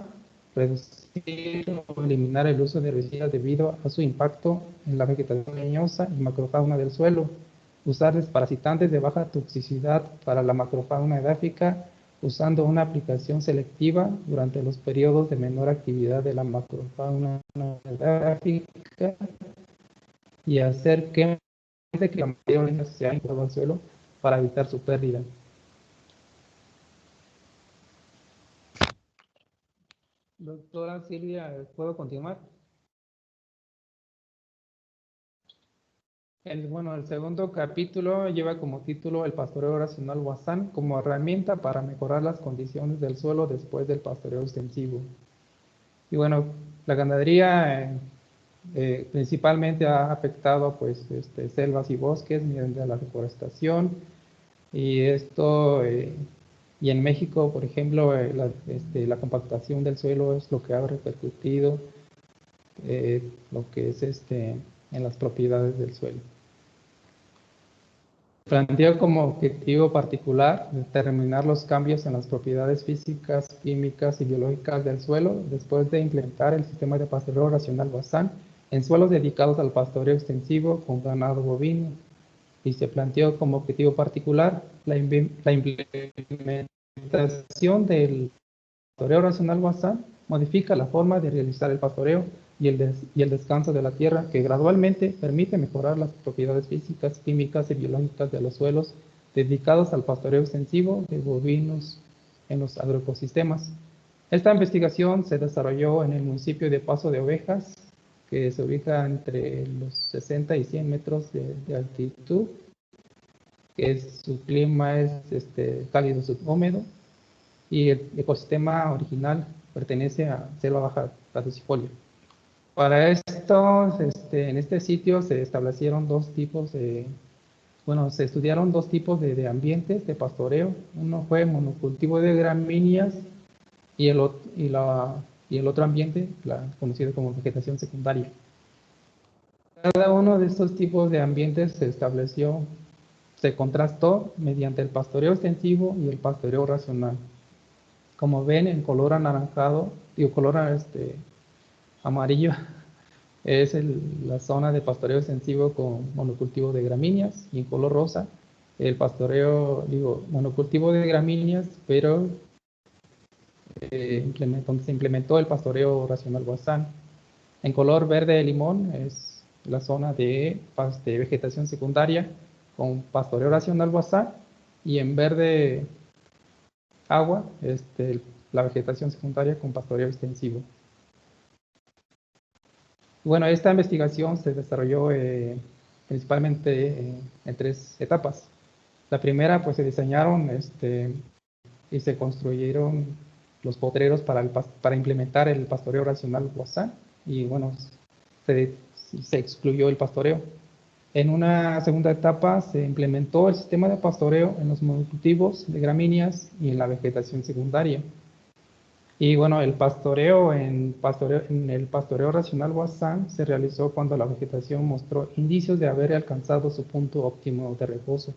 reducir o eliminar el uso de herbicidas debido a su impacto en la vegetación leñosa y macrofauna del suelo, usar desparasitantes de baja toxicidad para la macrofauna edáfica, usando una aplicación selectiva durante los periodos de menor actividad de la macrofauna edáfica y hacer que la materia sea incorporada al suelo para evitar su pérdida. Doctora Silvia, ¿puedo continuar? El segundo capítulo lleva como título el pastoreo racional Wassan como herramienta para mejorar las condiciones del suelo después del pastoreo extensivo. Y bueno, la ganadería principalmente ha afectado pues selvas y bosques mediante la deforestación y esto y en México, por ejemplo, la compactación del suelo es lo que ha repercutido lo que es en las propiedades del suelo. Planteó como objetivo particular determinar los cambios en las propiedades físicas, químicas y biológicas del suelo después de implementar el sistema de pastoreo racional Wassan en suelos dedicados al pastoreo extensivo con ganado bovino. Y se planteó como objetivo particular la implementación del pastoreo racional Wassan modifica la forma de realizar el pastoreo y el descanso de la tierra, que gradualmente permite mejorar las propiedades físicas, químicas y biológicas de los suelos dedicados al pastoreo extensivo de bovinos en los agroecosistemas. Esta investigación se desarrolló en el municipio de Paso de Ovejas, que se ubica entre los 60 y 100 metros de altitud, que su clima es cálido subhúmedo, y el ecosistema original pertenece a selva baja caducifolia. Para esto, en este sitio se establecieron se estudiaron dos tipos de ambientes de pastoreo. Uno fue monocultivo de gramíneas y el otro ambiente, conocido como vegetación secundaria. Cada uno de estos tipos de ambientes se contrastó mediante el pastoreo extensivo y el pastoreo racional. Como ven, en color anaranjado, color amarillo, es la zona de pastoreo extensivo con monocultivo de gramíneas, y en color rosa, el pastoreo, monocultivo de gramíneas, pero donde se implementó el pastoreo racional Wassan. En color verde de limón es la zona de vegetación secundaria con pastoreo racional Wassan, y en verde agua, la vegetación secundaria con pastoreo extensivo. Bueno, esta investigación se desarrolló principalmente en tres etapas. La primera, pues se diseñaron y se construyeron los potreros para implementar el pastoreo racional Wassan, y bueno, se excluyó el pastoreo. En una segunda etapa se implementó el sistema de pastoreo en los monocultivos de gramíneas y en la vegetación secundaria. Y bueno, en el pastoreo racional Wassan se realizó cuando la vegetación mostró indicios de haber alcanzado su punto óptimo de reposo,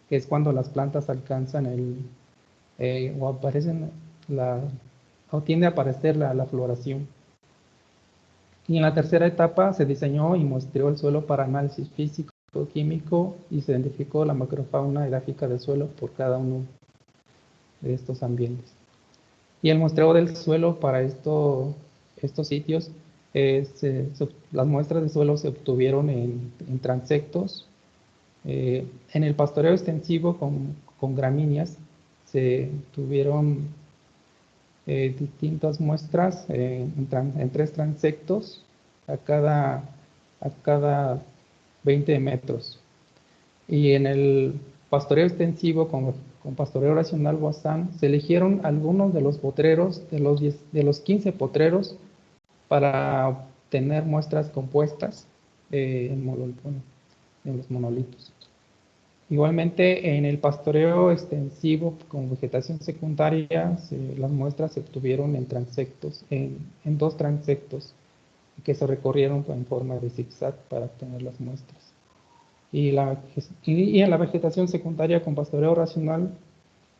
que es cuando las plantas alcanzan o tiende a aparecer la floración. Y en la tercera etapa se diseñó y muestreó el suelo para análisis físico, químico, y se identificó la macrofauna edáfica del suelo por cada uno de estos ambientes. Y el muestreo del suelo para estos sitios, las muestras de suelo se obtuvieron en transectos. En el pastoreo extensivo con gramíneas se tuvieron distintas muestras en 3 transectos a cada 20 metros. Y en el pastoreo extensivo con pastoreo racional Boissin se eligieron algunos de los potreros, de los 15 potreros, para obtener muestras compuestas en los monolitos. Igualmente, en el pastoreo extensivo con vegetación secundaria, las muestras se obtuvieron en transectos, en 2 transectos que se recorrieron en forma de zigzag para obtener las muestras. Y en la vegetación secundaria con pastoreo racional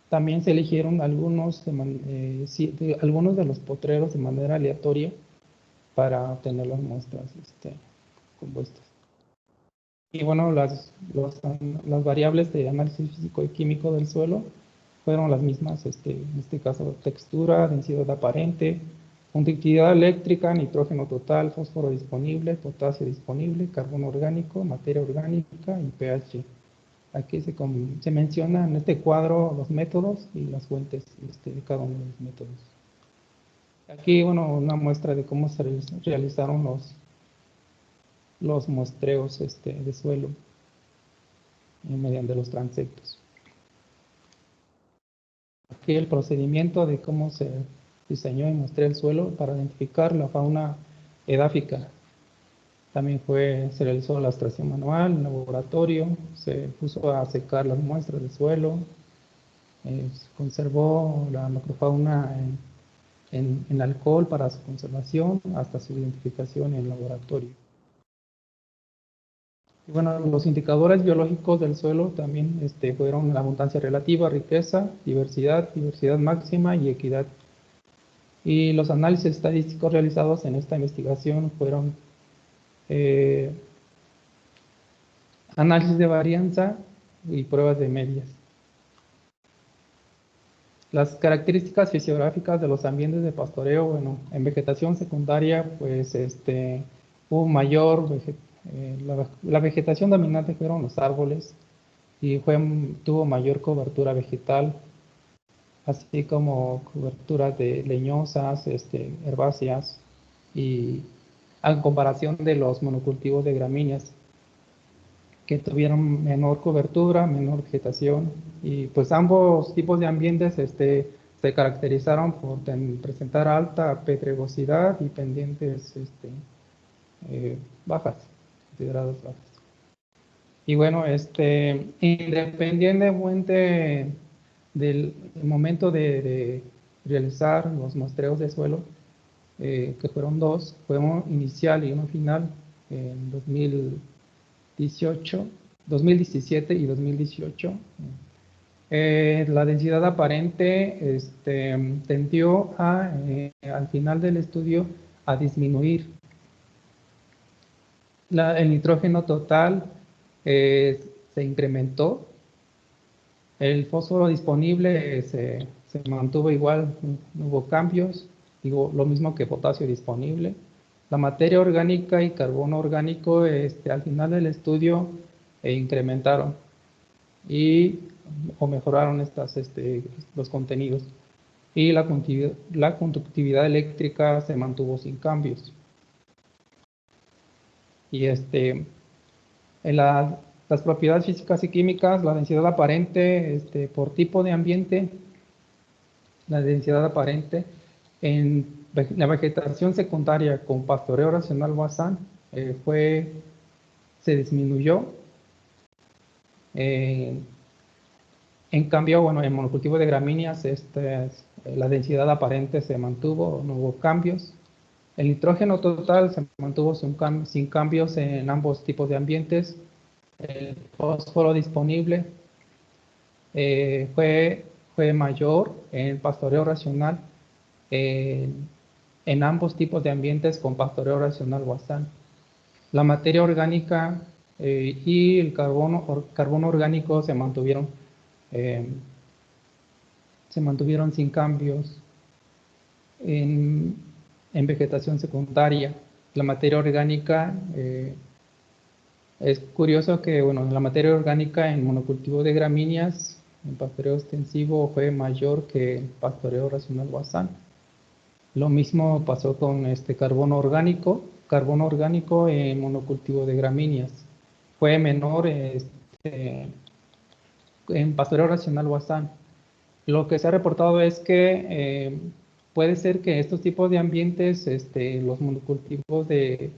también se eligieron algunos de los potreros de manera aleatoria para obtener las muestras compuestas. Y bueno, las variables de análisis físico y químico del suelo fueron las mismas, en este caso textura, densidad aparente, conductividad eléctrica, nitrógeno total, fósforo disponible, potasio disponible, carbono orgánico, materia orgánica y pH. Aquí se menciona en este cuadro los métodos y las fuentes de cada uno de los métodos. Aquí, bueno, una muestra de cómo se realizaron los muestreos de suelo mediante los transectos. Aquí el procedimiento de cómo se diseñó y muestreó el suelo para identificar la fauna edáfica. También se realizó la extracción manual en laboratorio, se puso a secar las muestras de suelo, se conservó la macrofauna en alcohol para su conservación hasta su identificación en laboratorio. Y bueno, los indicadores biológicos del suelo también fueron la abundancia relativa, riqueza, diversidad máxima y equidad. Y los análisis estadísticos realizados en esta investigación fueron análisis de varianza y pruebas de medias. Las características fisiográficas de los ambientes de pastoreo, bueno, en vegetación secundaria, pues hubo mayor la vegetación dominante fueron los árboles y tuvo mayor cobertura vegetal, así como coberturas de leñosas, herbáceas, y en comparación de los monocultivos de gramíneas, que tuvieron menor cobertura, menor vegetación, y pues ambos tipos de ambientes se caracterizaron por presentar alta pedregosidad y pendientes bajas, consideradas bajas. Y bueno, independientemente del momento de realizar los muestreos de suelo, que fueron 2, fue uno inicial y uno final en 2017 y 2018. La densidad aparente tendió al final del estudio a disminuir. El nitrógeno total se incrementó, el fósforo disponible se mantuvo igual, no hubo cambios, digo, lo mismo que potasio disponible. La materia orgánica y carbono orgánico al final del estudio incrementaron o mejoraron los contenidos. Y la conductividad eléctrica se mantuvo sin cambios. Y en las propiedades físicas y químicas, la densidad aparente por tipo de ambiente, la densidad aparente en la vegetación secundaria con pastoreo racional Boissin se disminuyó. En cambio, bueno, en monocultivo de gramíneas la densidad aparente se mantuvo, no hubo cambios. El nitrógeno total se mantuvo sin cambios en ambos tipos de ambientes. El fósforo disponible fue mayor en pastoreo racional en ambos tipos de ambientes con pastoreo racional Boissin. La materia orgánica y el carbono orgánico se mantuvieron sin cambios. en vegetación secundaria. La materia orgánica, es curioso que, bueno, la materia orgánica en monocultivo de gramíneas, en pastoreo extensivo, fue mayor que en pastoreo racional Wassan. Lo mismo pasó con carbono orgánico en monocultivo de gramíneas. Fue menor en pastoreo racional Wassan. Lo que se ha reportado es que puede ser que estos tipos de ambientes, los monocultivos de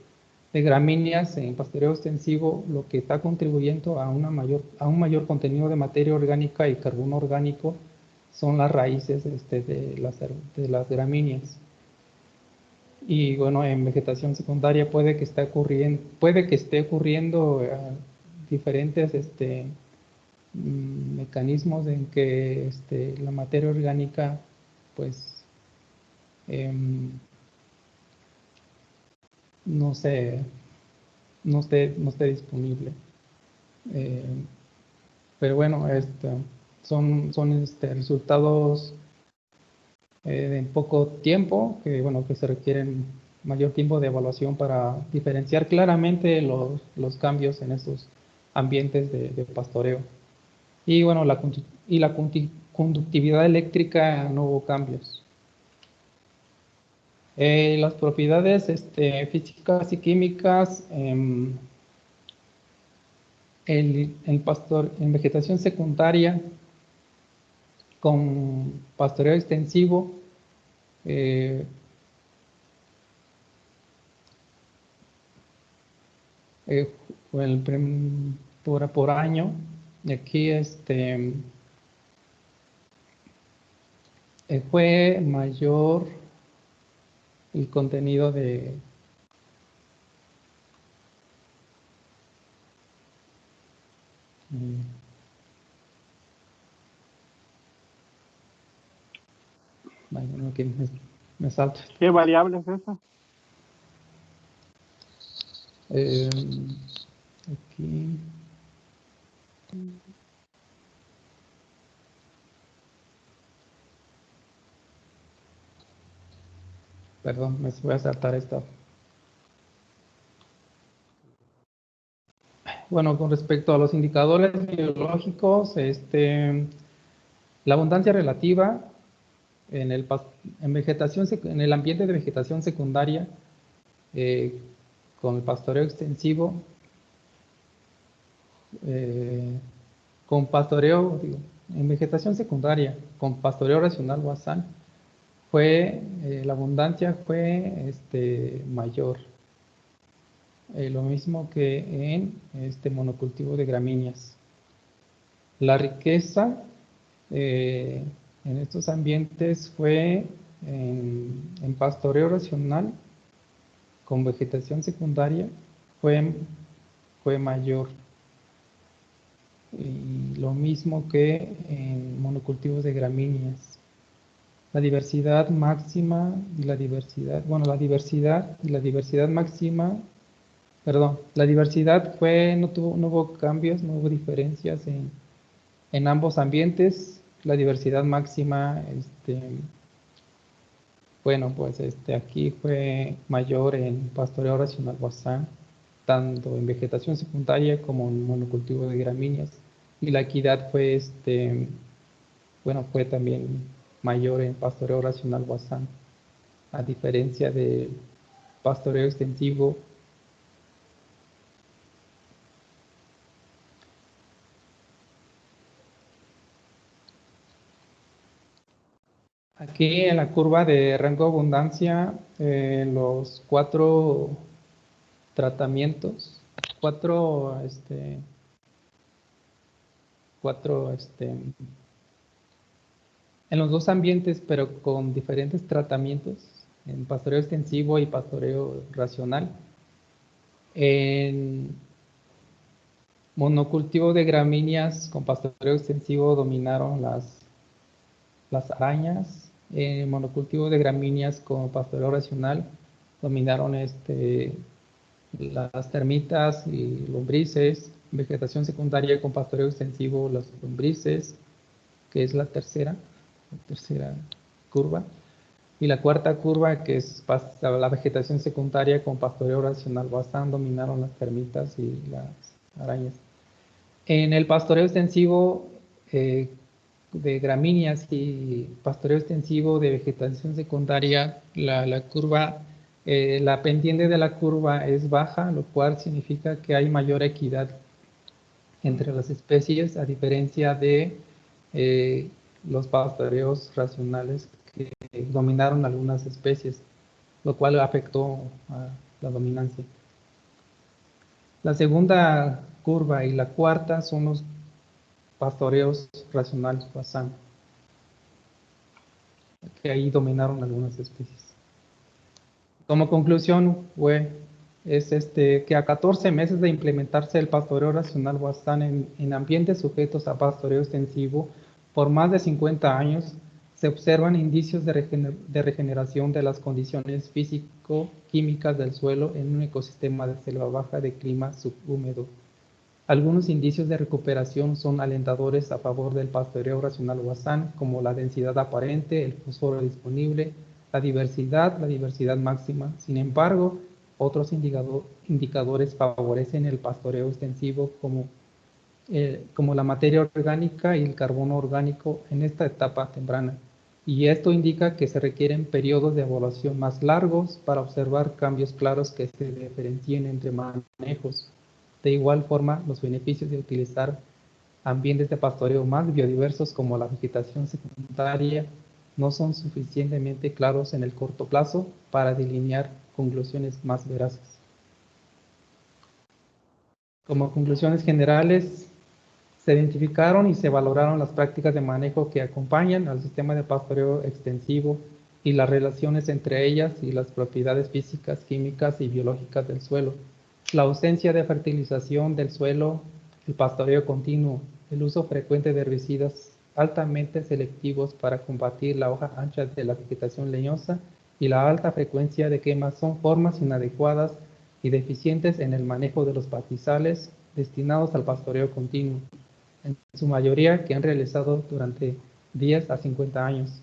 gramíneas en pastoreo extensivo, lo que está contribuyendo a un mayor contenido de materia orgánica y carbono orgánico son las raíces de las gramíneas. Y bueno, en vegetación secundaria puede que esté ocurriendo diferentes mecanismos en que la materia orgánica pues no esté disponible. Pero bueno, son resultados en poco tiempo, que se requieren mayor tiempo de evaluación para diferenciar claramente los cambios en estos ambientes de pastoreo. Y bueno, la conductividad eléctrica no hubo cambios. Las propiedades físicas y químicas en vegetación secundaria con pastoreo extensivo, por año. Y aquí fue mayor el contenido de bueno, aquí me salto. ¿Qué variable es esa? Aquí. Perdón, me voy a saltar esta. Bueno, con respecto a los indicadores biológicos, la abundancia relativa en el ambiente de vegetación secundaria con el pastoreo extensivo, con pastoreo, en vegetación secundaria, con pastoreo racional Wassan, la abundancia fue mayor. Lo mismo que en monocultivo de gramíneas. La riqueza en estos ambientes fue en pastoreo racional con vegetación secundaria fue mayor. Y lo mismo que en monocultivos de gramíneas. La diversidad máxima y la diversidad máxima, perdón, la diversidad no hubo cambios, no hubo diferencias en ambos ambientes. La diversidad máxima, aquí fue mayor en pastoreo racional Wassan, tanto en vegetación secundaria como en monocultivo de gramíneas. Y la equidad fue también mayor en pastoreo racional Wassan, a diferencia del pastoreo extensivo. Aquí en la curva de rango de abundancia, los 4 tratamientos, en los 2 ambientes, pero con diferentes tratamientos, en pastoreo extensivo y pastoreo racional. En monocultivo de gramíneas con pastoreo extensivo dominaron las arañas. En monocultivo de gramíneas con pastoreo racional dominaron las termitas y lombrices. Vegetación secundaria con pastoreo extensivo, las lombrices, que es la tercera curva. Y la cuarta curva, que es la vegetación secundaria con pastoreo racional basal, dominaron las termitas y las arañas. En el pastoreo extensivo de gramíneas y pastoreo extensivo de vegetación secundaria, la curva, la pendiente de la curva es baja, lo cual significa que hay mayor equidad entre las especies, a diferencia de los pastoreos racionales que dominaron algunas especies, lo cual afectó a la dominancia. La segunda curva y la cuarta son los pastoreos racionales Poisson, que ahí dominaron algunas especies. Como conclusión que a 14 meses de implementarse el pastoreo racional Poisson en ambientes sujetos a pastoreo extensivo por más de 50 años, se observan indicios de regeneración de las condiciones físico-químicas del suelo en un ecosistema de selva baja de clima subhúmedo. Algunos indicios de recuperación son alentadores a favor del pastoreo racional Poisson, como la densidad aparente, el fósforo disponible, la diversidad máxima. Sin embargo, otros indicadores favorecen el pastoreo extensivo como la materia orgánica y el carbono orgánico en esta etapa temprana. Y esto indica que se requieren periodos de evaluación más largos para observar cambios claros que se diferencien entre manejos. De igual forma, los beneficios de utilizar ambientes de pastoreo más biodiversos como la vegetación secundaria no son suficientemente claros en el corto plazo para delinear conclusiones más veraces. Como conclusiones generales, se identificaron y se valoraron las prácticas de manejo que acompañan al sistema de pastoreo extensivo y las relaciones entre ellas y las propiedades físicas, químicas y biológicas del suelo. La ausencia de fertilización del suelo, el pastoreo continuo, el uso frecuente de herbicidas altamente selectivos para combatir la hoja ancha de la vegetación leñosa y la alta frecuencia de quemas son formas inadecuadas y deficientes en el manejo de los pastizales destinados al pastoreo continuo, en su mayoría que han realizado durante 10 a 50 años.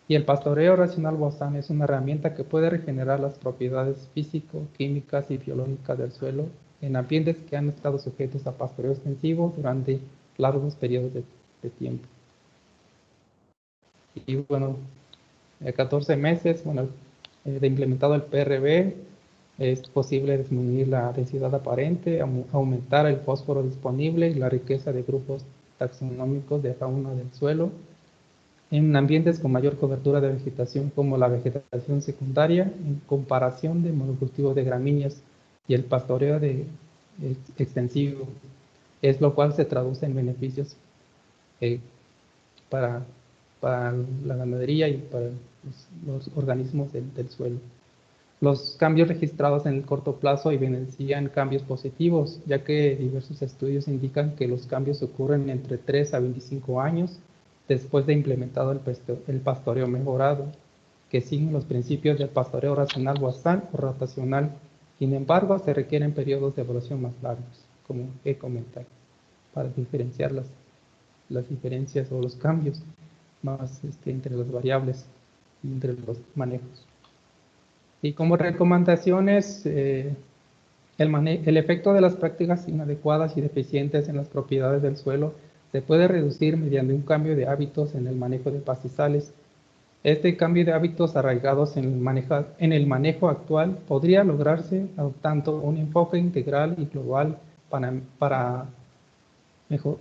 Y el pastoreo racional Poisson es una herramienta que puede regenerar las propiedades físico, químicas y biológicas del suelo en ambientes que han estado sujetos a pastoreo extensivo durante largos periodos de tiempo. Y bueno, 14 meses de implementado el PRB, es posible disminuir la densidad aparente, aumentar el fósforo disponible y la riqueza de grupos taxonómicos de fauna del suelo, en ambientes con mayor cobertura de vegetación como la vegetación secundaria en comparación de monocultivos de gramíneas y el pastoreo extensivo, es lo cual se traduce en beneficios para la ganadería y para los organismos del suelo. Los cambios registrados en el corto plazo evidencian cambios positivos, ya que diversos estudios indican que los cambios ocurren entre 3 a 25 años después de implementado el pastoreo mejorado, que siguen los principios del pastoreo racional Poisson o rotacional. Sin embargo, se requieren periodos de evaluación más largos, como he comentado, para diferenciar las diferencias o los cambios más entre las variables y entre los manejos. Y como recomendaciones, el efecto de las prácticas inadecuadas y deficientes en las propiedades del suelo se puede reducir mediante un cambio de hábitos en el manejo de pastizales. Este cambio de hábitos arraigados en el manejo actual podría lograrse adoptando un enfoque integral y global para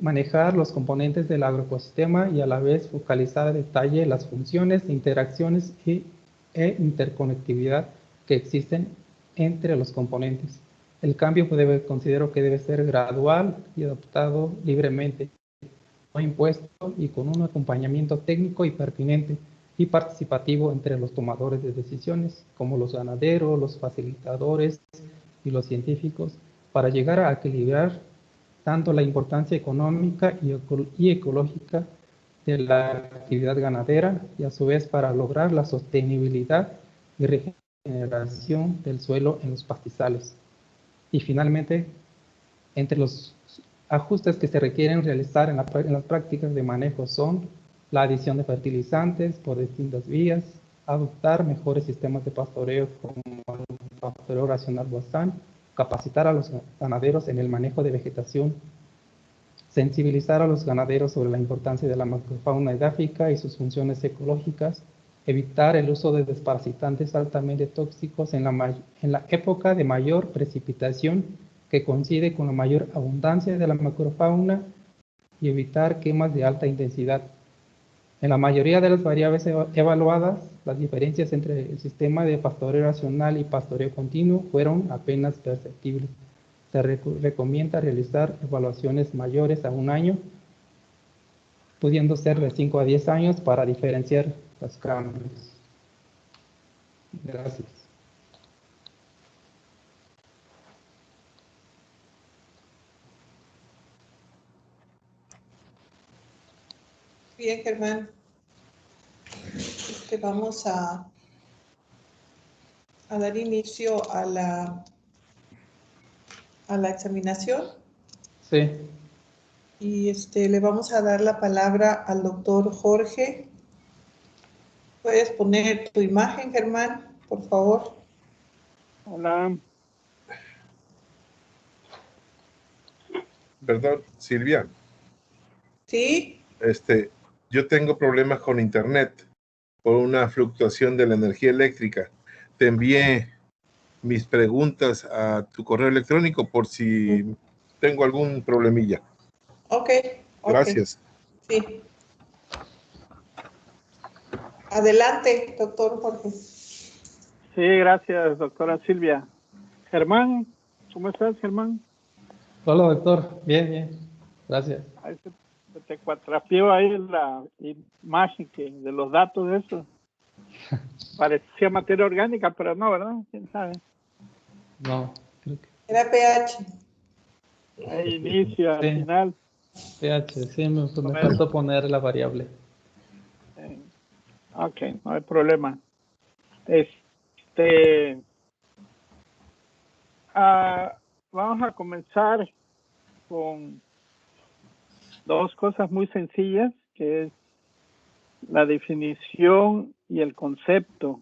manejar los componentes del agroecosistema y a la vez focalizar a detalle las funciones, interacciones e interconectividad que existen entre los componentes. El cambio considero que debe ser gradual y adoptado libremente, no impuesto y con un acompañamiento técnico y pertinente y participativo entre los tomadores de decisiones, como los ganaderos, los facilitadores y los científicos, para llegar a equilibrar tanto la importancia económica y ecológica de la actividad ganadera y a su vez para lograr la sostenibilidad y regeneración del suelo en los pastizales. Y finalmente, entre los ajustes que se requieren realizar en las prácticas de manejo son la adición de fertilizantes por distintas vías, adoptar mejores sistemas de pastoreo como el pastoreo racional Bozán, capacitar a los ganaderos en el manejo de vegetación, sensibilizar a los ganaderos sobre la importancia de la macrofauna edáfica y sus funciones ecológicas, evitar el uso de desparasitantes altamente tóxicos en la época de mayor precipitación que coincide con la mayor abundancia de la macrofauna y evitar quemas de alta intensidad. En la mayoría de las variables evaluadas, las diferencias entre el sistema de pastoreo racional y pastoreo continuo fueron apenas perceptibles. Se recomienda realizar evaluaciones mayores a 1 año, pudiendo ser de 5 a 10 años para diferenciar los cambios. Gracias. Bien, Germán. Vamos a dar inicio a la examinación. Sí. Y le vamos a dar la palabra al doctor Jorge. ¿Puedes poner tu imagen, Germán, por favor? Hola. Perdón, Silvia. Sí. Yo tengo problemas con internet por una fluctuación de la energía eléctrica. Te envié mis preguntas a tu correo electrónico por si tengo algún problemilla. Ok. Gracias. Sí. Adelante, doctor Jorge. Sí, gracias, doctora Silvia. Germán, ¿cómo estás, Germán? Hola, doctor. Bien, bien. Gracias. Ahí se te cuatrapeó ahí la imagen de los datos de eso. Parecía materia orgánica, pero no, ¿verdad? ¿Quién sabe? No, creo que... Era pH. Ahí inicio, al Sí. final. pH, sí, me faltó poner la variable. Ok, no hay problema. Vamos a comenzar con 2 cosas muy sencillas, que es la definición y el concepto.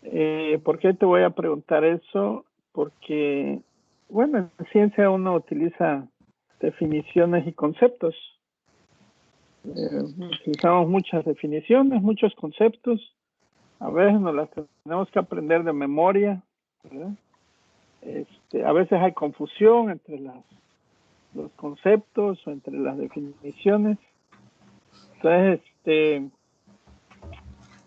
¿Por qué te voy a preguntar eso? Porque, bueno, en ciencia uno utiliza definiciones y conceptos. Utilizamos muchas definiciones, muchos conceptos. A veces nos las tenemos que aprender de memoria, ¿verdad? A veces hay confusión entre los conceptos o entre las definiciones. Entonces,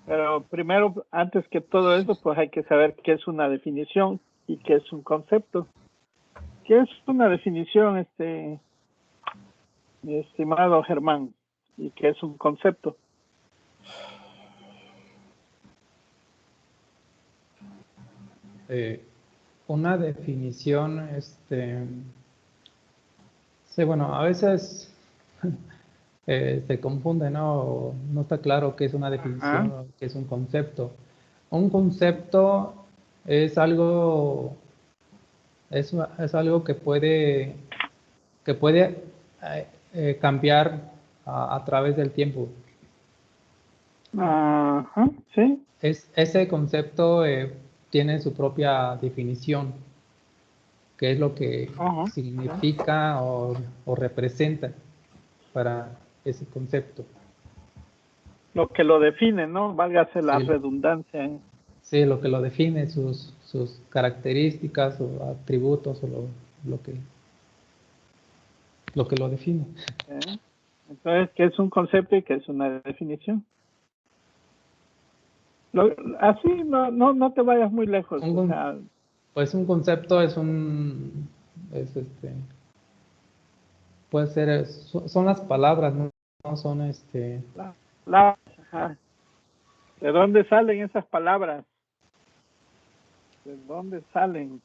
pero primero, antes que todo eso, pues hay que saber qué es una definición y qué es un concepto. ¿Qué es una definición, mi estimado Germán? ¿Y qué es un concepto? Una definición, sí, bueno, a veces se confunde, ¿no? No está claro qué es una definición o qué es un concepto. Un concepto es algo, es algo que puede cambiar a través del tiempo. Ajá, sí. Ese concepto tiene su propia definición, que es lo que significa o representa para ese concepto. Lo que lo define, ¿no? Válgase la redundancia. Sí, lo que lo define, sus características o atributos o lo que lo define. Entonces, ¿qué es un concepto y qué es una definición? Así no te vayas muy lejos. Pues un concepto puede ser, son las palabras, no son Ajá. ¿De dónde salen esas palabras? ¿De dónde salen?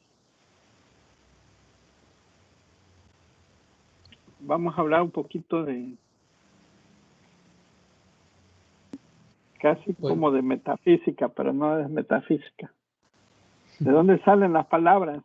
Vamos a hablar un poquito de casi como de metafísica, pero no es metafísica. ¿De dónde salen las palabras?